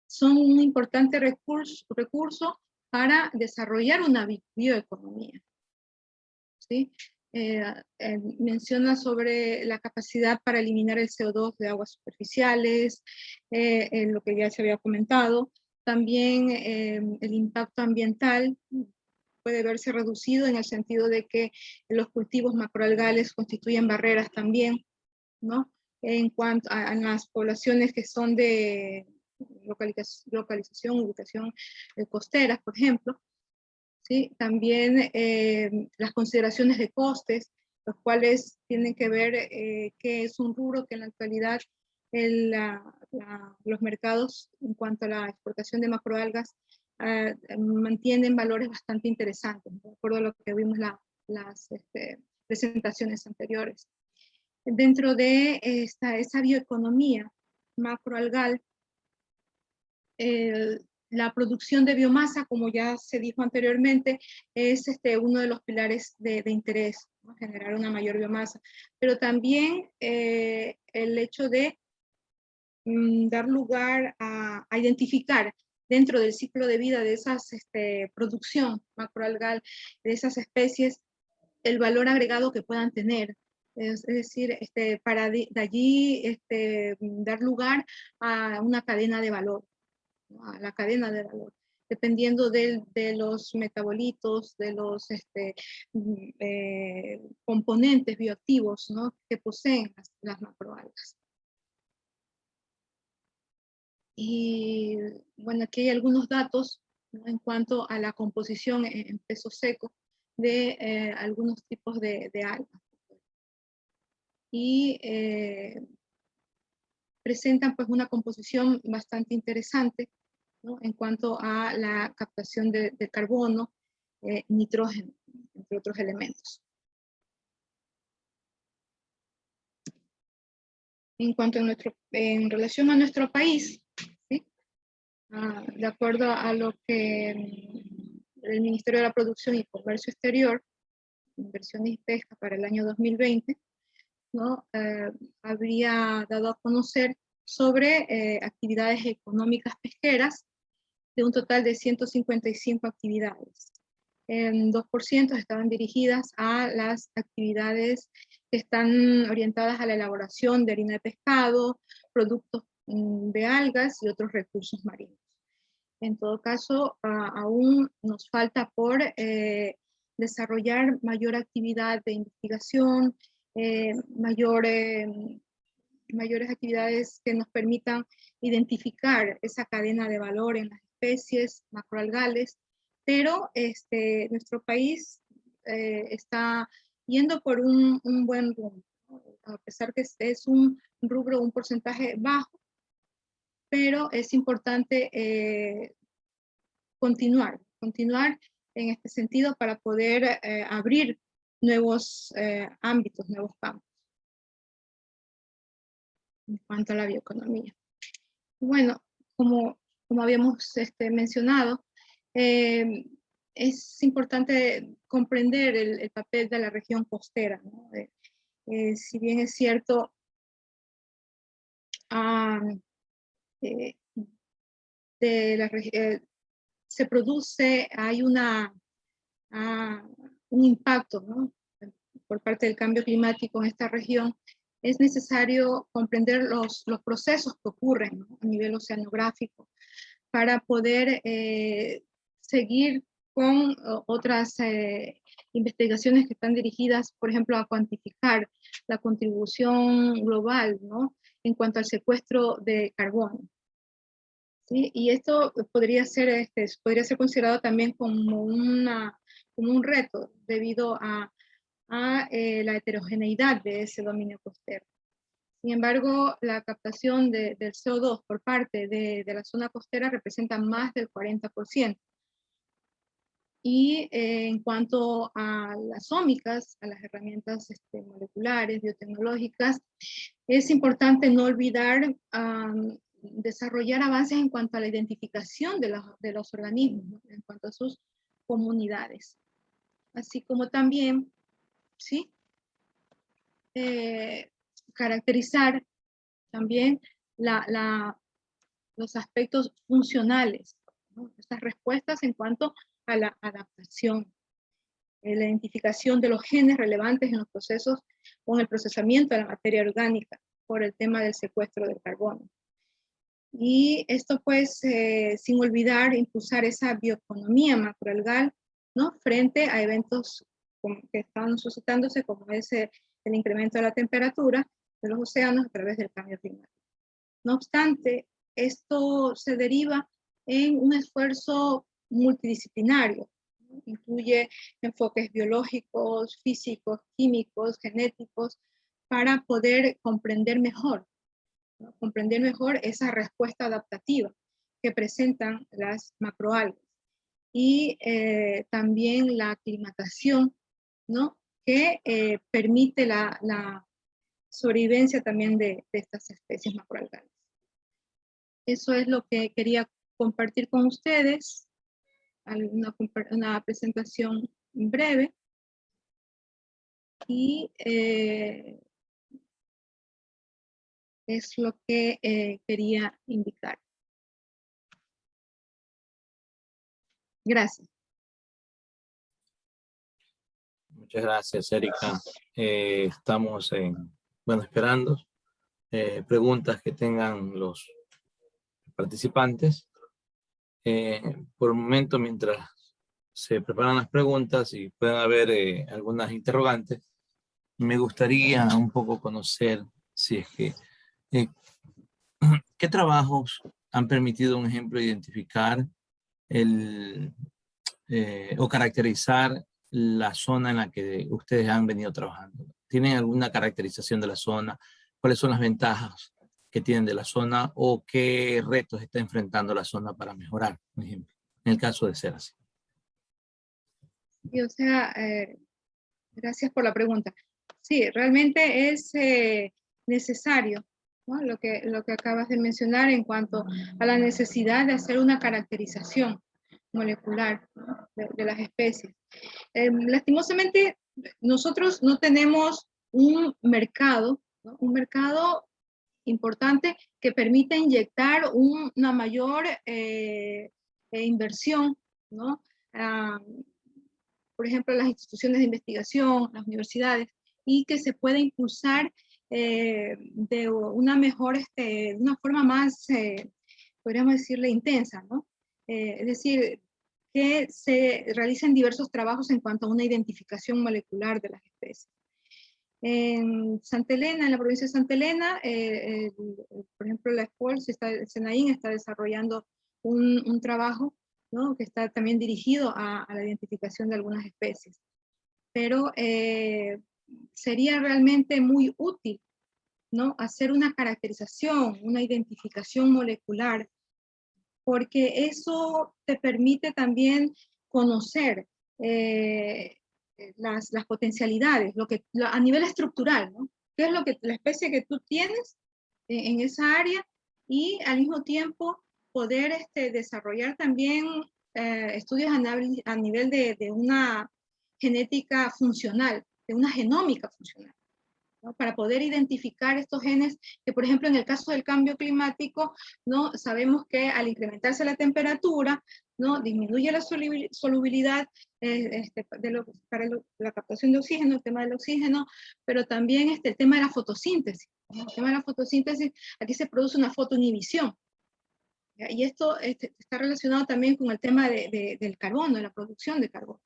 son un importante recurso para desarrollar una bioeconomía. ¿Sí? Menciona sobre la capacidad para eliminar el CO2 de aguas superficiales, lo que ya se había comentado, también el impacto ambiental puede verse reducido en el sentido de que los cultivos macroalgales constituyen barreras también, ¿no? En cuanto a las poblaciones que son de ubicación costeras, por ejemplo, ¿sí? También las consideraciones de costes, los cuales tienen que ver que es un rubro que en la actualidad los mercados en cuanto a la exportación de macroalgas mantienen valores bastante interesantes, de acuerdo a lo que vimos las presentaciones anteriores. Dentro de esa bioeconomía macroalgal, la producción de biomasa, como ya se dijo anteriormente, es uno de los pilares de interés, ¿no? Generar una mayor biomasa. Pero también el hecho de dar lugar a identificar dentro del ciclo de vida de esas producción macroalgal, de esas especies, el valor agregado que puedan tener. Es decir, para de allí dar lugar a una cadena de valor, ¿no? A la cadena de valor, dependiendo de los metabolitos, de los componentes bioactivos, ¿no? Que poseen las macroalgas. Y bueno, aquí hay algunos datos, ¿no? En cuanto a la composición en peso seco de algunos tipos de algas. Y presentan pues una composición bastante interesante, ¿no? En cuanto a la captación de carbono, nitrógeno, entre otros elementos. En relación a nuestro país, ¿sí? De acuerdo a lo que el Ministerio de la Producción y Comercio Exterior, Inversiones y Pesca para el año 2020, ¿no? Habría dado a conocer sobre actividades económicas pesqueras de un total de 155 actividades. En 2% estaban dirigidas a las actividades que están orientadas a la elaboración de harina de pescado, productos de algas y otros recursos marinos. En todo caso, aún nos falta por desarrollar mayor actividad de investigación, mayores actividades que nos permitan identificar esa cadena de valor en las especies macroalgales, pero nuestro país está yendo por un buen rumbo, ¿no? A pesar que es un rubro, un porcentaje bajo, pero es importante continuar en este sentido para poder abrir nuevos ámbitos, nuevos campos en cuanto a la bioeconomía. Bueno, como habíamos mencionado, es importante comprender el papel de la región costera, ¿no? Si bien es cierto, se produce, hay un impacto, ¿no? Por parte del cambio climático en esta región, es necesario comprender los procesos que ocurren, ¿no? A nivel oceanográfico para poder seguir con otras investigaciones que están dirigidas, por ejemplo, a cuantificar la contribución global, ¿no? En cuanto al secuestro de carbono. ¿Sí? Y esto podría ser considerado también como un reto debido a la heterogeneidad de ese dominio costero. Sin embargo, la captación del CO2 por parte de la zona costera representa más del 40%. Y en cuanto a las ómicas, a las herramientas moleculares, biotecnológicas, es importante no olvidar desarrollar avances en cuanto a la identificación de los organismos, ¿no? En cuanto a sus comunidades. Así como también, ¿sí? Caracterizar también los aspectos funcionales, ¿no? Estas respuestas en cuanto a la adaptación, la identificación de los genes relevantes en los procesos o en el procesamiento de la materia orgánica por el tema del secuestro del carbono. Y esto pues sin olvidar impulsar esa bioeconomía macroalgal, ¿no? Frente a eventos que están suscitándose como es el incremento de la temperatura de los océanos a través del cambio climático. No obstante, esto se deriva en un esfuerzo multidisciplinario, ¿no? Incluye enfoques biológicos, físicos, químicos, genéticos, para poder comprender mejor, ¿no? Comprender mejor esa respuesta adaptativa que presentan las macroalgas y también la aclimatación, ¿no? Que permite la sobrevivencia también de estas especies macroalgales. Eso es lo que quería compartir con ustedes, una presentación breve. Y Es lo que quería indicar. Gracias. Muchas gracias, Erika. Estamos esperando preguntas que tengan los participantes. Por el momento, mientras se preparan las preguntas y pueden haber algunas interrogantes, me gustaría un poco conocer si es que ¿qué trabajos han permitido, un ejemplo, identificar o caracterizar la zona en la que ustedes han venido trabajando? ¿Tienen alguna caracterización de la zona? ¿Cuáles son las ventajas que tienen de la zona o qué retos está enfrentando la zona para mejorar, por ejemplo, en el caso de ser así? Y, o sea, gracias por la pregunta. Sí, realmente es necesario, ¿no? Lo que acabas de mencionar en cuanto a la necesidad de hacer una caracterización molecular, ¿no? de las especies. Lastimosamente, nosotros no tenemos un mercado, ¿no? Un mercado importante que permita inyectar una mayor inversión, ¿no? Por ejemplo, las instituciones de investigación, las universidades, y que se pueda impulsar de una mejor, de una forma más, podríamos decirle, intensa, ¿no? Es decir, que se realicen diversos trabajos en cuanto a una identificación molecular de las especies. En Santa Elena, en la provincia de Santa Elena, por ejemplo, la ESPOL, el SENAIN está desarrollando un trabajo, ¿no? Que está también dirigido a la identificación de algunas especies. Pero sería realmente muy útil, ¿no? Hacer una caracterización, una identificación molecular, porque eso te permite también conocer las potencialidades, a nivel estructural, ¿no? ¿Qué es la especie que tú tienes en esa área? Y al mismo tiempo poder desarrollar también estudios a nivel de una genética funcional, de una genómica funcional, ¿no? Para poder identificar estos genes que, por ejemplo, en el caso del cambio climático, ¿no? Sabemos que al incrementarse la temperatura, ¿no? Disminuye la solubilidad para la captación de oxígeno, el tema del oxígeno, pero también el tema de la fotosíntesis. ¿No? El tema de la fotosíntesis, aquí se produce una fotoinhibición. ¿Ya? Y esto está relacionado también con el tema del carbono, de la producción de carbono.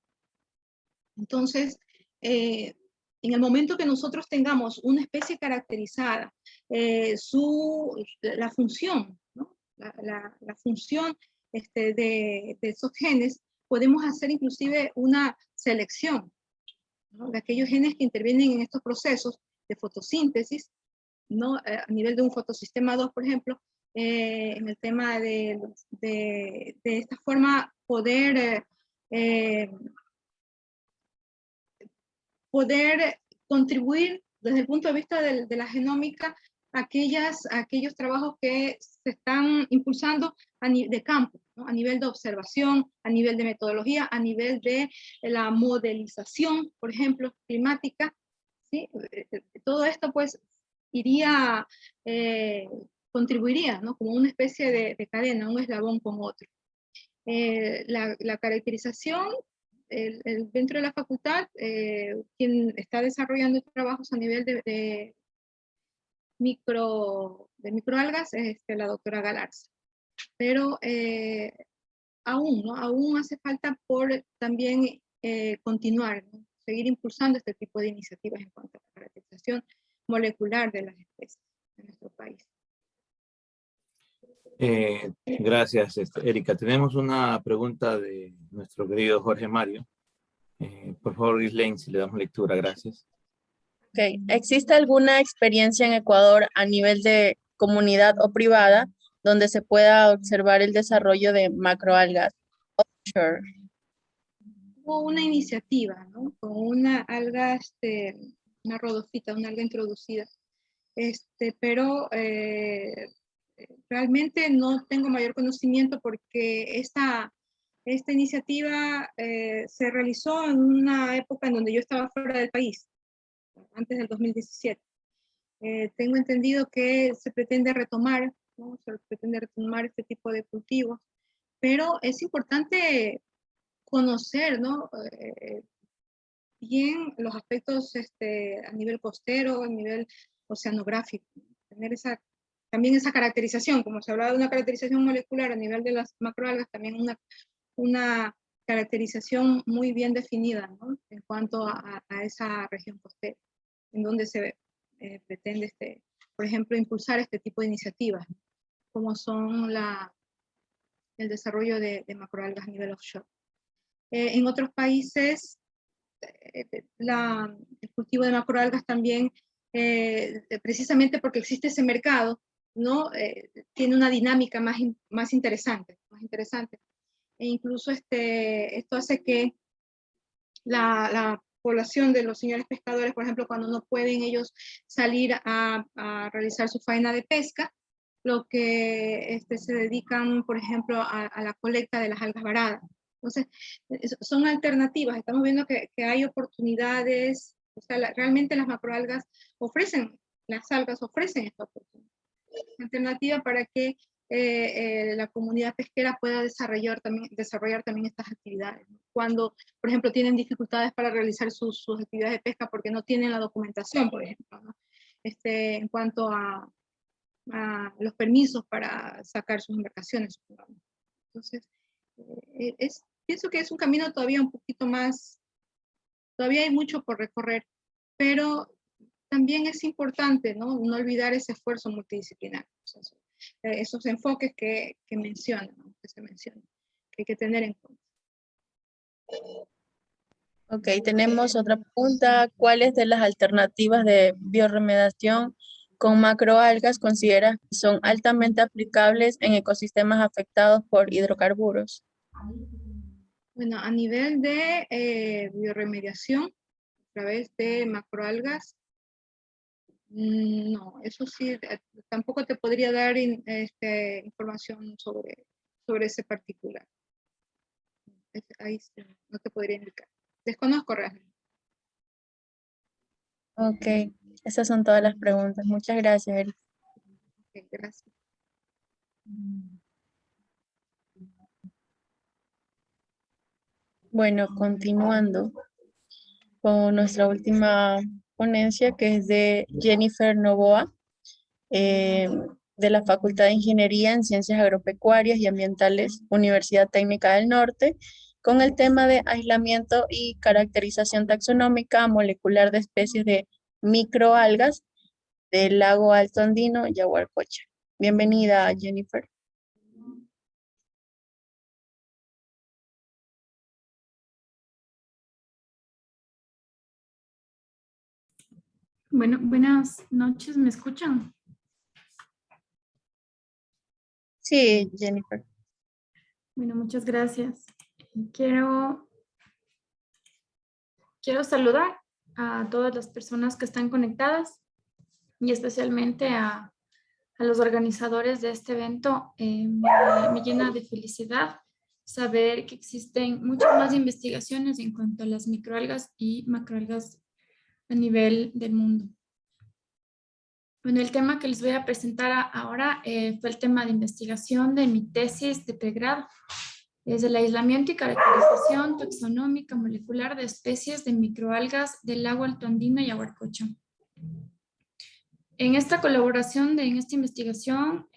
Entonces, en el momento que nosotros tengamos una especie caracterizada, la función, ¿no? la función de esos genes, podemos hacer inclusive una selección, ¿no? De aquellos genes que intervienen en estos procesos de fotosíntesis, ¿no? A nivel de un fotosistema 2, por ejemplo, en el tema de esta forma poder contribuir desde el punto de vista de la genómica a aquellos trabajos que se están impulsando de campo, ¿no? A nivel de observación, a nivel de metodología, a nivel de la modelización, por ejemplo, climática, ¿sí? Todo esto pues contribuiría, ¿no? Como una especie de cadena, un eslabón con otro. La caracterización dentro de la facultad, quien está desarrollando trabajos a nivel de microalgas es la doctora Galarza. Pero aún hace falta por también continuar, ¿no? Seguir impulsando este tipo de iniciativas en cuanto a la caracterización molecular de las especies en nuestro país. Gracias, Erika. Tenemos una pregunta de nuestro querido Jorge Mario. Por favor, Ghislaine, si le damos lectura, gracias. Ok, ¿existe alguna experiencia en Ecuador a nivel de comunidad o privada donde se pueda observar el desarrollo de macroalgas offshore? Hubo una iniciativa, ¿no? Con una alga, una rodofita, una alga introducida, pero realmente no tengo mayor conocimiento porque esta iniciativa se realizó en una época en donde yo estaba fuera del país, antes del 2017. Tengo entendido que se pretende retomar, ¿no? Se pretende retomar este tipo de cultivos, pero es importante conocer, ¿no? Bien los aspectos a nivel costero, a nivel oceanográfico, tener también esa caracterización, como se hablaba de una caracterización molecular a nivel de las macroalgas, también una caracterización muy bien definida, ¿no? En cuanto a esa región costera, en donde se pretende, por ejemplo, impulsar este tipo de iniciativas, como son el desarrollo de macroalgas a nivel offshore. En otros países, el cultivo de macroalgas también, precisamente porque existe ese mercado, ¿no? Tiene una dinámica más interesante. E incluso esto hace que la población de los señores pescadores, por ejemplo, cuando no pueden ellos salir a realizar su faena de pesca, lo que se dedican, por ejemplo, a la colecta de las algas varadas. Entonces, son alternativas. Estamos viendo que hay oportunidades, o sea, realmente las macroalgas las algas ofrecen esta oportunidad. Alternativa para que la comunidad pesquera pueda desarrollar también estas actividades. Cuando, por ejemplo, tienen dificultades para realizar sus actividades de pesca porque no tienen la documentación, por ejemplo, ¿no? En cuanto a los permisos para sacar sus embarcaciones. Entonces, pienso que es un camino todavía un poquito más, todavía hay mucho por recorrer, pero también es importante, ¿no? No olvidar ese esfuerzo multidisciplinario. O sea, esos enfoques que mencionan, ¿no? Que se mencionan, que hay que tener en cuenta. Ok, tenemos otra pregunta. ¿Cuáles de las alternativas de bioremediación con macroalgas consideras que son altamente aplicables en ecosistemas afectados por hidrocarburos? Bueno, a nivel de bioremediación, a través de macroalgas, no, eso sí, tampoco te podría dar información sobre ese particular. Ahí sí, no te podría indicar. Desconozco realmente. Ok, esas son todas las preguntas. Muchas gracias, Erika. Ok, gracias. Bueno, continuando con nuestra última ponencia, que es de Jennifer Novoa, de la Facultad de Ingeniería en Ciencias Agropecuarias y Ambientales, Universidad Técnica del Norte, con el tema de aislamiento y caracterización taxonómica molecular de especies de microalgas del lago Alto Andino, Yaguarcocha. Bienvenida, Jennifer. Bueno, buenas noches, ¿me escuchan? Sí, Jennifer. Bueno, muchas gracias. Quiero saludar a todas las personas que están conectadas y especialmente a los organizadores de este evento. Me llena de felicidad saber que existen muchas más investigaciones en cuanto a las microalgas y macroalgas a nivel del mundo. Bueno, el tema que les voy a presentar ahora fue el tema de investigación de mi tesis de pregrado. Es el aislamiento y caracterización taxonómica molecular de especies de microalgas del lago Alto Andino y Yaguarcocha. En esta colaboración, en esta investigación,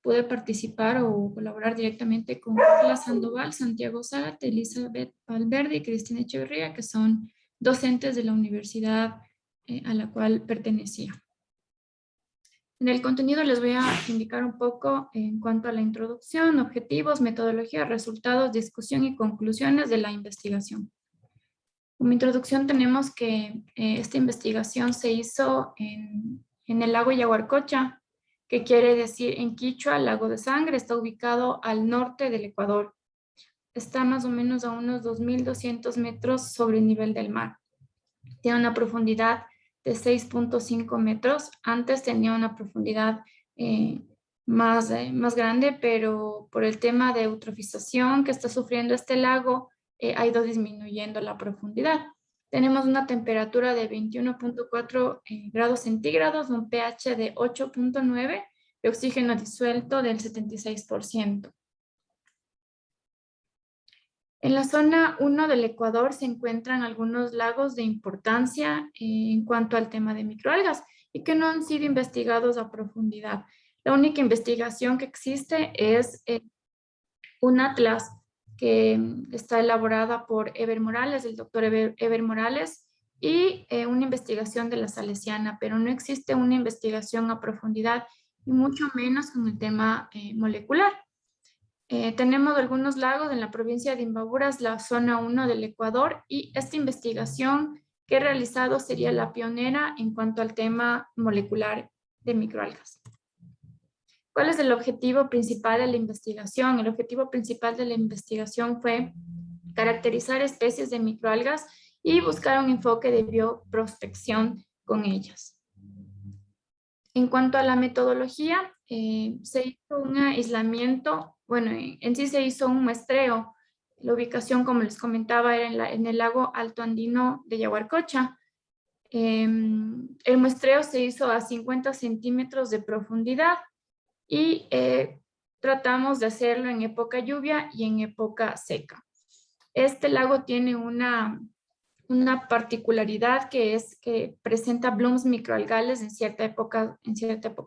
pude participar o colaborar directamente con Carla Sandoval, Santiago Zárate, Elizabeth Valverde y Cristina Echeverría, que son docentes de la universidad a la cual pertenecía. En el contenido les voy a indicar un poco en cuanto a la introducción, objetivos, metodología, resultados, discusión y conclusiones de la investigación. Como introducción tenemos que esta investigación se hizo en el lago Yaguarcocha, que quiere decir en quichua, lago de sangre, está ubicado al norte del Ecuador. Está más o menos a unos 2.200 metros sobre el nivel del mar. Tiene una profundidad de 6.5 metros. Antes tenía una profundidad más grande, pero por el tema de eutrofización que está sufriendo este lago, ha ido disminuyendo la profundidad. Tenemos una temperatura de 21.4 grados centígrados, un pH de 8.9 y oxígeno disuelto del 76%. En la zona 1 del Ecuador se encuentran algunos lagos de importancia en cuanto al tema de microalgas y que no han sido investigados a profundidad. La única investigación que existe es un atlas que está elaborada por Eber Morales, el doctor Eber Morales, y una investigación de la Salesiana, pero no existe una investigación a profundidad y mucho menos con el tema molecular. Tenemos algunos lagos en la provincia de Imbaburas, la zona 1 del Ecuador, y esta investigación que he realizado sería la pionera en cuanto al tema molecular de microalgas. ¿Cuál es el objetivo principal de la investigación? El objetivo principal de la investigación fue caracterizar especies de microalgas y buscar un enfoque de bioprospección con ellas. En cuanto a la metodología, se hizo un aislamiento, bueno, en sí se hizo un muestreo. La ubicación, como les comentaba, era en el lago Alto Andino de Yaguarcocha. El muestreo se hizo a 50 centímetros de profundidad y tratamos de hacerlo en época lluvia y en época seca. Este lago tiene una particularidad que es que presenta blooms microalgales en cierta época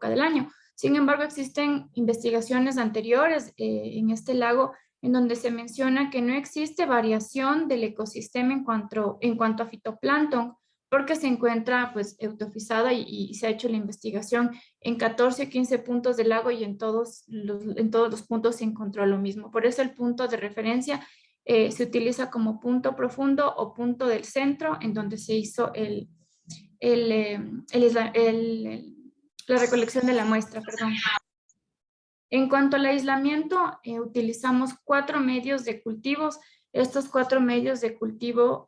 del año. Sin embargo, existen investigaciones anteriores en este lago en donde se menciona que no existe variación del ecosistema en cuanto a fitoplancton, porque se encuentra pues eutrofizada y se ha hecho la investigación en 14 o 15 puntos del lago y en todos los puntos se encontró lo mismo. Por eso el punto de referencia se utiliza como punto profundo o punto del centro en donde se hizo la recolección de la muestra, perdón. En cuanto al aislamiento, utilizamos 4 medios de cultivos. Estos 4 medios de cultivo,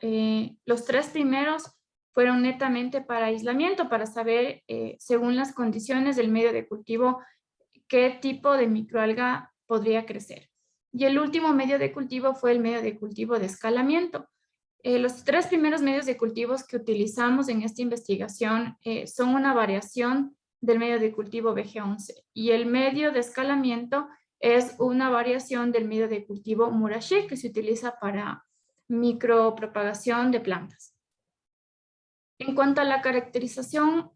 los 3 primeros fueron netamente para aislamiento, para saber, según las condiciones del medio de cultivo, qué tipo de microalga podría crecer. Y el último medio de cultivo fue el medio de cultivo de escalamiento. Los 3 primeros medios de cultivos que utilizamos en esta investigación son una variación del medio de cultivo BG11 y el medio de escalamiento es una variación del medio de cultivo Murashi que se utiliza para micropropagación de plantas. En cuanto a la caracterización,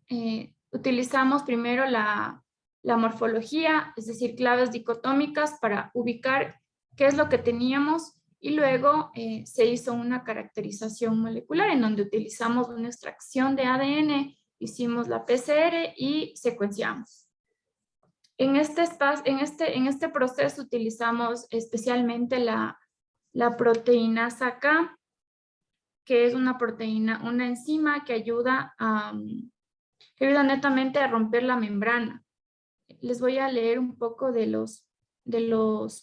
utilizamos primero la morfología, es decir, claves dicotómicas para ubicar qué es lo que teníamos y luego se hizo una caracterización molecular en donde utilizamos una extracción de ADN, hicimos la PCR y secuenciamos. En este proceso utilizamos especialmente la proteinasa K, que es una proteína, una enzima que ayuda netamente a romper la membrana. Les voy a leer un poco de los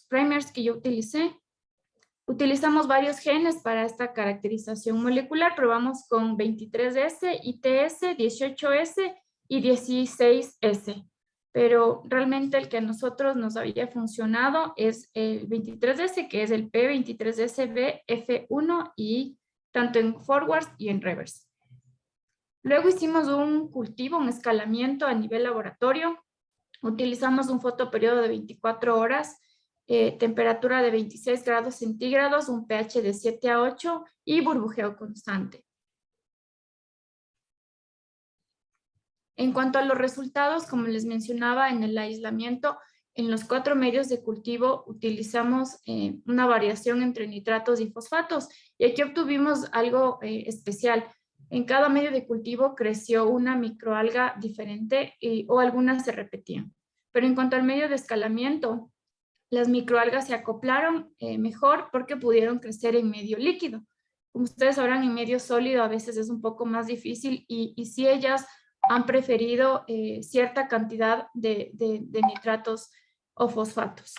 primers que yo utilicé. Utilizamos varios genes para esta caracterización molecular. Probamos con 23S, ITS, 18S y 16S. Pero realmente el que a nosotros nos había funcionado es el 23S, que es el P23SB F1 y tanto en forwards y en reverse. Luego hicimos un cultivo, un escalamiento a nivel laboratorio. Utilizamos un fotoperiodo de 24 horas, temperatura de 26 grados centígrados, un pH de 7 a 8 y burbujeo constante. En cuanto a los resultados, como les mencionaba en el aislamiento, en los 4 medios de cultivo utilizamos una variación entre nitratos y fosfatos y aquí obtuvimos algo especial. En cada medio de cultivo creció una microalga diferente o algunas se repetían. Pero en cuanto al medio de escalamiento, las microalgas se acoplaron mejor porque pudieron crecer en medio líquido. Como ustedes sabrán, en medio sólido a veces es un poco más difícil y si ellas han preferido cierta cantidad de nitratos o fosfatos.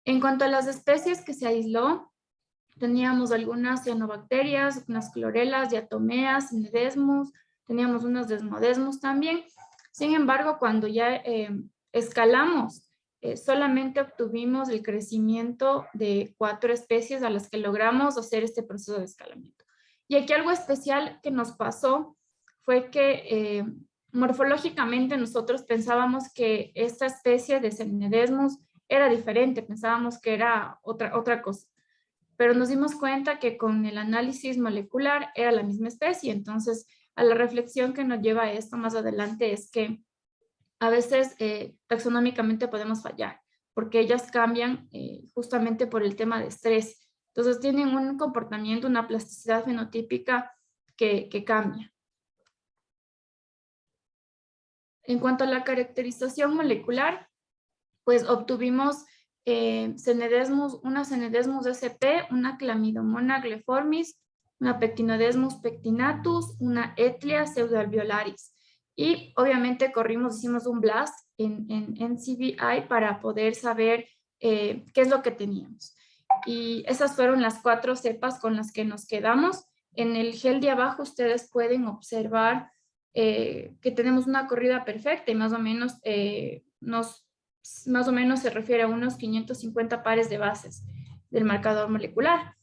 En cuanto a las especies que se aisló, teníamos algunas cianobacterias, unas clorelas, diatomeas, cnidesmus, teníamos unos desmodesmus también. Sin embargo, cuando ya escalamos solamente obtuvimos el crecimiento de 4 especies a las que logramos hacer este proceso de escalamiento. Y aquí algo especial que nos pasó fue que morfológicamente nosotros pensábamos que esta especie de Semnedesmus era diferente, pensábamos que era otra cosa. Pero nos dimos cuenta que con el análisis molecular era la misma especie. Entonces, a la reflexión que nos lleva a esto más adelante es que a veces taxonómicamente podemos fallar, porque ellas cambian justamente por el tema de estrés. Entonces tienen un comportamiento, una plasticidad fenotípica que cambia. En cuanto a la caracterización molecular, pues obtuvimos una Semnedesmus sp, una Chlamydomonas gleformis, una Pectinodesmus pectinatus, una Ethlia pseudoalveolaris. Y obviamente hicimos un blast en NCBI para poder saber qué es lo que teníamos. Y esas fueron las 4 cepas con las que nos quedamos. En el gel de abajo ustedes pueden observar que tenemos una corrida perfecta y más o menos se refiere a unos 550 pares de bases del marcador molecular.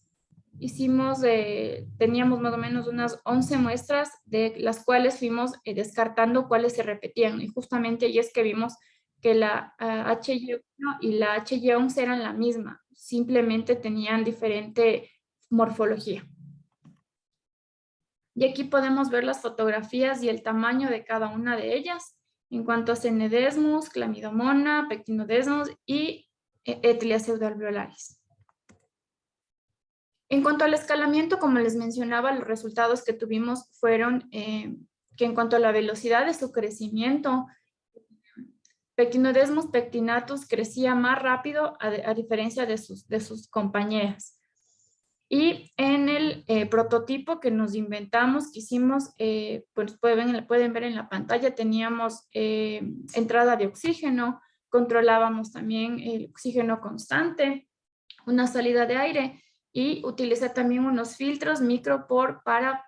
Teníamos más o menos unas 11 muestras de las cuales fuimos descartando cuáles se repetían. Y justamente ahí es que vimos que la HY1 y la HY11 eran la misma, simplemente tenían diferente morfología. Y aquí podemos ver las fotografías y el tamaño de cada una de ellas en cuanto a Semnedesmus, Chlamydomonas, Pectinodesmus y Ethlia pseudoalveolaris. En cuanto al escalamiento, como les mencionaba, los resultados que tuvimos fueron que en cuanto a la velocidad de su crecimiento, Pectinodesmus pectinatus crecía más rápido a diferencia de sus compañeras. Y en el prototipo que nos inventamos, que hicimos, pues pueden ver en la pantalla, teníamos entrada de oxígeno, controlábamos también el oxígeno constante, una salida de aire, y utilicé también unos filtros micropor para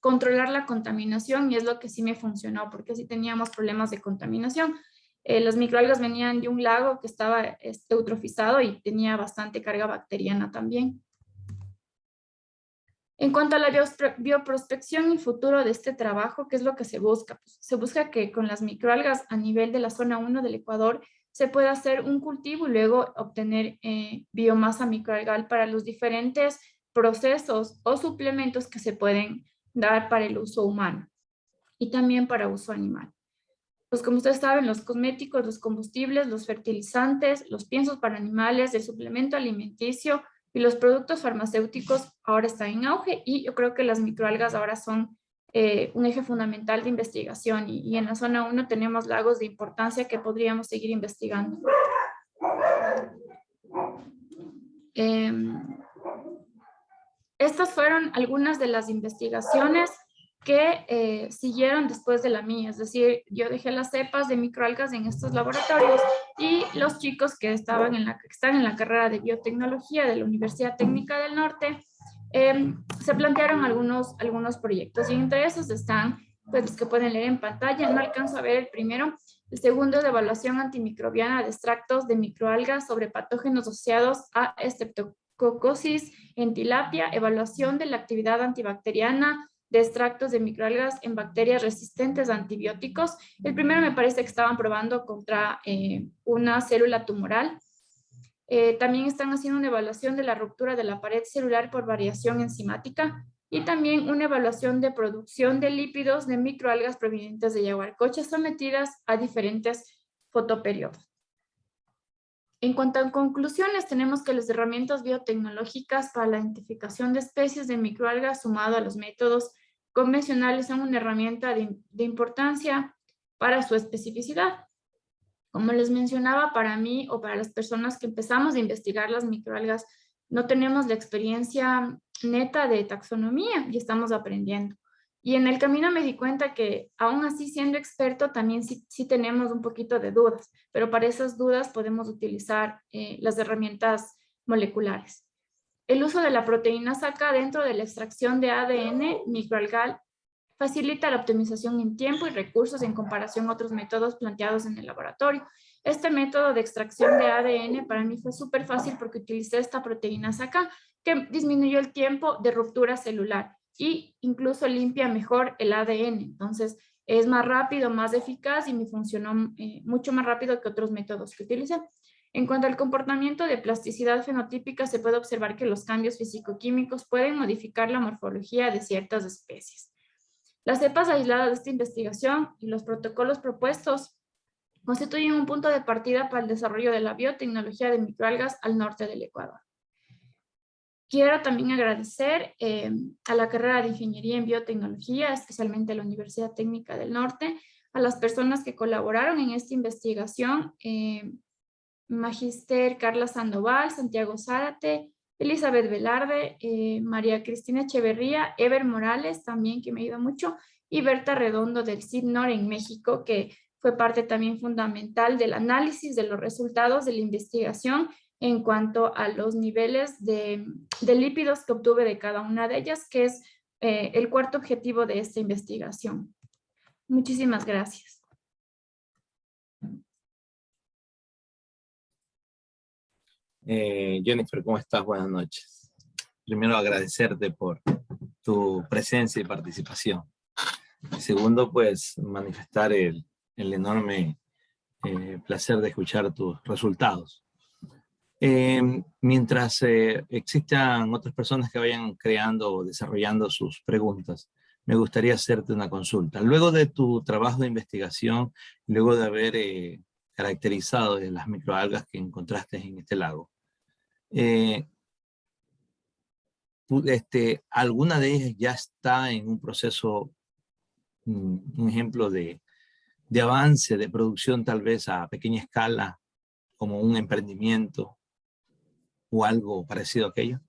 controlar la contaminación, y es lo que sí me funcionó, porque sí teníamos problemas de contaminación. Las microalgas venían de un lago que estaba eutrofizado y tenía bastante carga bacteriana también. En cuanto a la bioprospección y futuro de este trabajo, ¿qué es lo que se busca? Pues se busca que con las microalgas a nivel de la zona 1 del Ecuador se pueda hacer un cultivo y luego obtener biomasa microalgal para los diferentes procesos o suplementos que se pueden dar para el uso humano y también para uso animal. Pues como ustedes saben, los cosméticos, los combustibles, los fertilizantes, los piensos para animales, el suplemento alimenticio y los productos farmacéuticos ahora están en auge, y yo creo que las microalgas ahora son un eje fundamental de investigación, y en la zona 1 tenemos lagos de importancia que podríamos seguir investigando. Estas fueron algunas de las investigaciones que siguieron después de la mía, es decir, yo dejé las cepas de microalgas en estos laboratorios, y los chicos que están en la carrera de biotecnología de la Universidad Técnica del Norte se plantearon algunos proyectos, y entre esos están pues los que pueden leer en pantalla. No alcanzo a ver el primero. El segundo es de evaluación antimicrobiana de extractos de microalgas sobre patógenos asociados a Streptococcus en tilapia, evaluación de la actividad antibacteriana de extractos de microalgas en bacterias resistentes a antibióticos. El primero me parece que estaban probando contra una célula tumoral. También están haciendo una evaluación de la ruptura de la pared celular por variación enzimática, y también una evaluación de producción de lípidos de microalgas provenientes de yaguarcochas sometidas a diferentes fotoperiodos. En cuanto a conclusiones, tenemos que las herramientas biotecnológicas para la identificación de especies de microalgas sumado a los métodos convencionales son una herramienta de importancia para su especificidad. Como les mencionaba, para mí o para las personas que empezamos a investigar las microalgas, no tenemos la experiencia neta de taxonomía y estamos aprendiendo. Y en el camino me di cuenta que aún así, siendo experto, también sí tenemos un poquito de dudas, pero para esas dudas podemos utilizar las herramientas moleculares. El uso de la proteína SACA dentro de la extracción de ADN microalgal facilita la optimización en tiempo y recursos en comparación a otros métodos planteados en el laboratorio. Este método de extracción de ADN para mí fue súper fácil porque utilicé esta proteína acá, que disminuyó el tiempo de ruptura celular y incluso limpia mejor el ADN. Entonces, es más rápido, más eficaz y me funcionó mucho más rápido que otros métodos que utilicé. En cuanto al comportamiento de plasticidad fenotípica, se puede observar que los cambios físico-químicos pueden modificar la morfología de ciertas especies. Las cepas aisladas de esta investigación y los protocolos propuestos constituyen un punto de partida para el desarrollo de la biotecnología de microalgas al norte del Ecuador. Quiero también agradecer a la carrera de Ingeniería en Biotecnología, especialmente a la Universidad Técnica del Norte, a las personas que colaboraron en esta investigación, Magister Carla Sandoval, Santiago Zárate, Elizabeth Velarde, María Cristina Echeverría, Ever Morales también, que me ayudó mucho, y Berta Redondo del CIDNOR en México, que fue parte también fundamental del análisis de los resultados de la investigación en cuanto a los niveles de lípidos que obtuve de cada una de ellas, que es el cuarto objetivo de esta investigación. Muchísimas gracias. Jennifer, ¿cómo estás? Buenas noches. Primero, agradecerte por tu presencia y participación. Y segundo, pues, manifestar el enorme placer de escuchar tus resultados. Mientras existan otras personas que vayan creando o desarrollando sus preguntas, me gustaría hacerte una consulta. Luego de tu trabajo de investigación, luego de haber caracterizado las microalgas que encontraste en este lago, ¿alguna de ellas ya está en un proceso, un ejemplo de avance, de producción tal vez a pequeña escala, como un emprendimiento o algo parecido a aquello?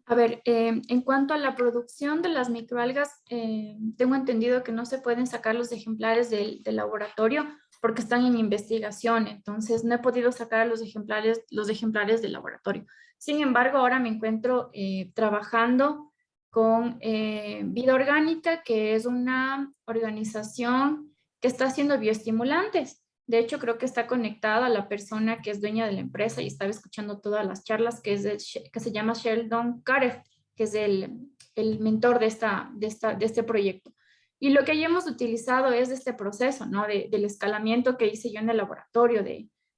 A ver, en cuanto a la producción de las microalgas, tengo entendido que no se pueden sacar los ejemplares del laboratorio porque están en investigación, entonces no he podido sacar los ejemplares del laboratorio. Sin embargo, ahora me encuentro trabajando con Vida Orgánica, que es una organización que está haciendo bioestimulantes. De hecho, creo que está conectada a la persona que es dueña de la empresa y estaba escuchando todas las charlas, que se llama Sheldon Karev, que es el mentor de este proyecto. Y lo que hayamos utilizado es este proceso, ¿no? Del escalamiento que hice yo en el laboratorio,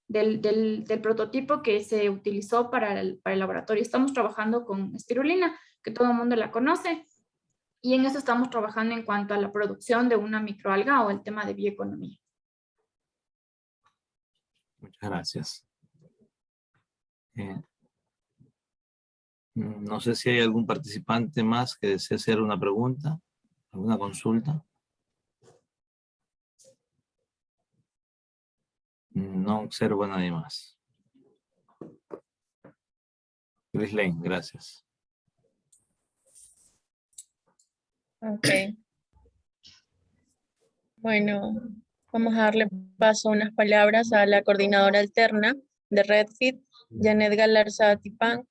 del prototipo que se utilizó para el laboratorio. Estamos trabajando con espirulina, que todo el mundo la conoce, y en eso estamos trabajando en cuanto a la producción de una microalga o el tema de bioeconomía. Muchas gracias. No sé si hay algún participante más que desee hacer una pregunta, alguna consulta. No observo a nadie más. Chris Lane, gracias. Ok. Bueno, vamos a darle paso unas palabras a la coordinadora alterna de RedFit, Janet Galarza Tipán.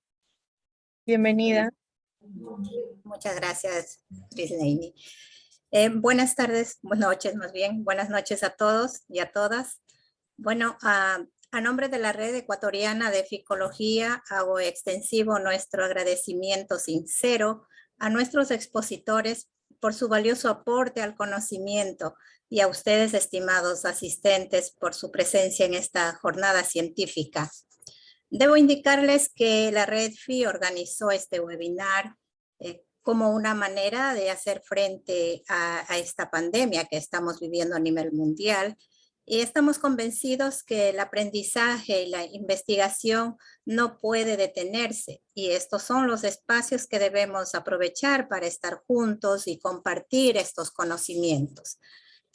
Bienvenida. Muchas gracias, Chris Laney. Buenas tardes, buenas noches más bien. Buenas noches a todos y a todas. Bueno, a nombre de la Red Ecuatoriana de Ficología, hago extensivo nuestro agradecimiento sincero a nuestros expositores por su valioso aporte al conocimiento y a ustedes, estimados asistentes, por su presencia en esta jornada científica. Debo indicarles que la Red FI organizó este webinar como una manera de hacer frente a esta pandemia que estamos viviendo a nivel mundial. Y estamos convencidos que el aprendizaje y la investigación no puede detenerse. Y estos son los espacios que debemos aprovechar para estar juntos y compartir estos conocimientos.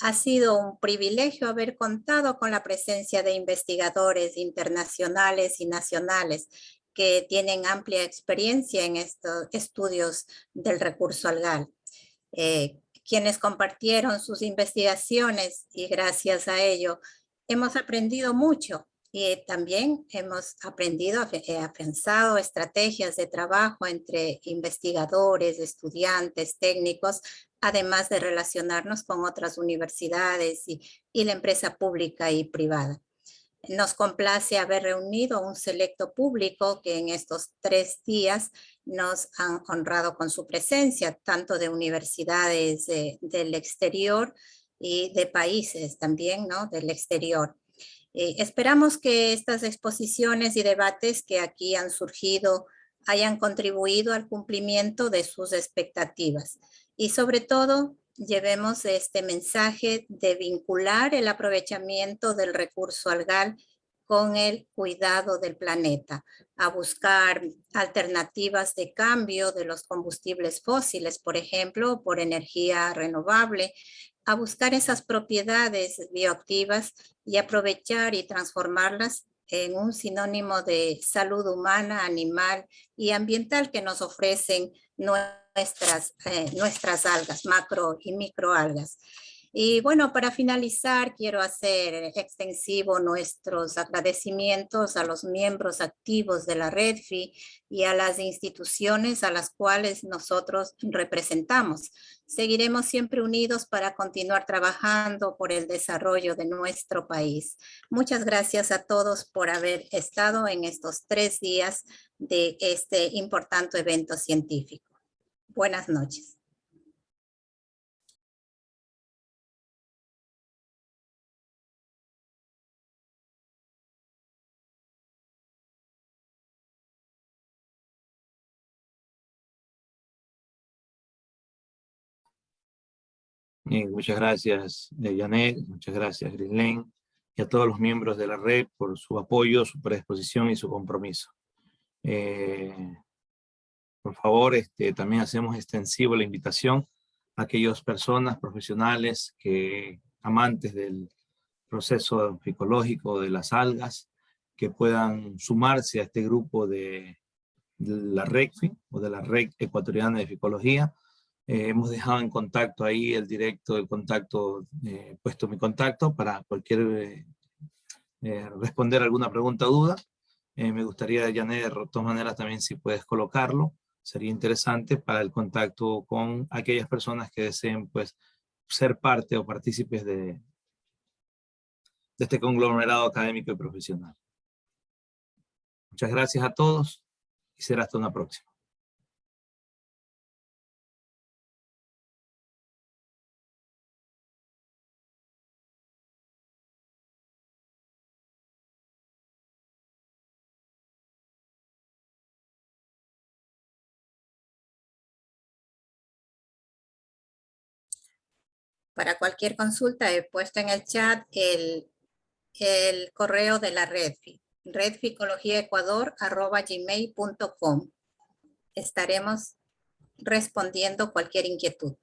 Ha sido un privilegio haber contado con la presencia de investigadores internacionales y nacionales que tienen amplia experiencia en estos estudios del recurso algal. Quienes compartieron sus investigaciones y gracias a ello hemos aprendido mucho y también hemos aprendido, pensado estrategias de trabajo entre investigadores, estudiantes, técnicos además de relacionarnos con otras universidades y la empresa pública y privada. Nos complace haber reunido un selecto público que en estos 3 días nos han honrado con su presencia, tanto de universidades del exterior y de países también, ¿no? Del exterior. Esperamos que estas exposiciones y debates que aquí han surgido hayan contribuido al cumplimiento de sus expectativas y sobre todo llevemos este mensaje de vincular el aprovechamiento del recurso algal con el cuidado del planeta, a buscar alternativas de cambio de los combustibles fósiles, por ejemplo, por energía renovable, a buscar esas propiedades bioactivas y aprovechar y transformarlas en un sinónimo de salud humana, animal y ambiental que nos ofrecen nuestras algas, macro y microalgas. Y bueno, para finalizar, quiero hacer extensivo nuestros agradecimientos a los miembros activos de la REDFI y a las instituciones a las cuales nosotros representamos. Seguiremos siempre unidos para continuar trabajando por el desarrollo de nuestro país. Muchas gracias a todos por haber estado en estos 3 días de este importante evento científico. Buenas noches. Muchas gracias, Janet, muchas gracias, Ghislaine, y a todos los miembros de la red por su apoyo, su predisposición y su compromiso. Por favor, también hacemos extensivo la invitación a aquellas personas profesionales amantes del proceso ficológico de las algas, que puedan sumarse a este grupo de la RECFI o de la Red Ecuatoriana de Ficología. Hemos dejado en contacto ahí el directo del contacto, puesto mi contacto para cualquier responder alguna pregunta o duda. Me gustaría, Janet, de todas maneras también si puedes colocarlo, sería interesante para el contacto con aquellas personas que deseen pues ser parte o partícipes de este conglomerado académico y profesional. Muchas gracias a todos y será hasta una próxima. Para cualquier consulta he puesto en el chat el correo de la REDFI, redficologiaecuador@gmail.com. Estaremos respondiendo cualquier inquietud.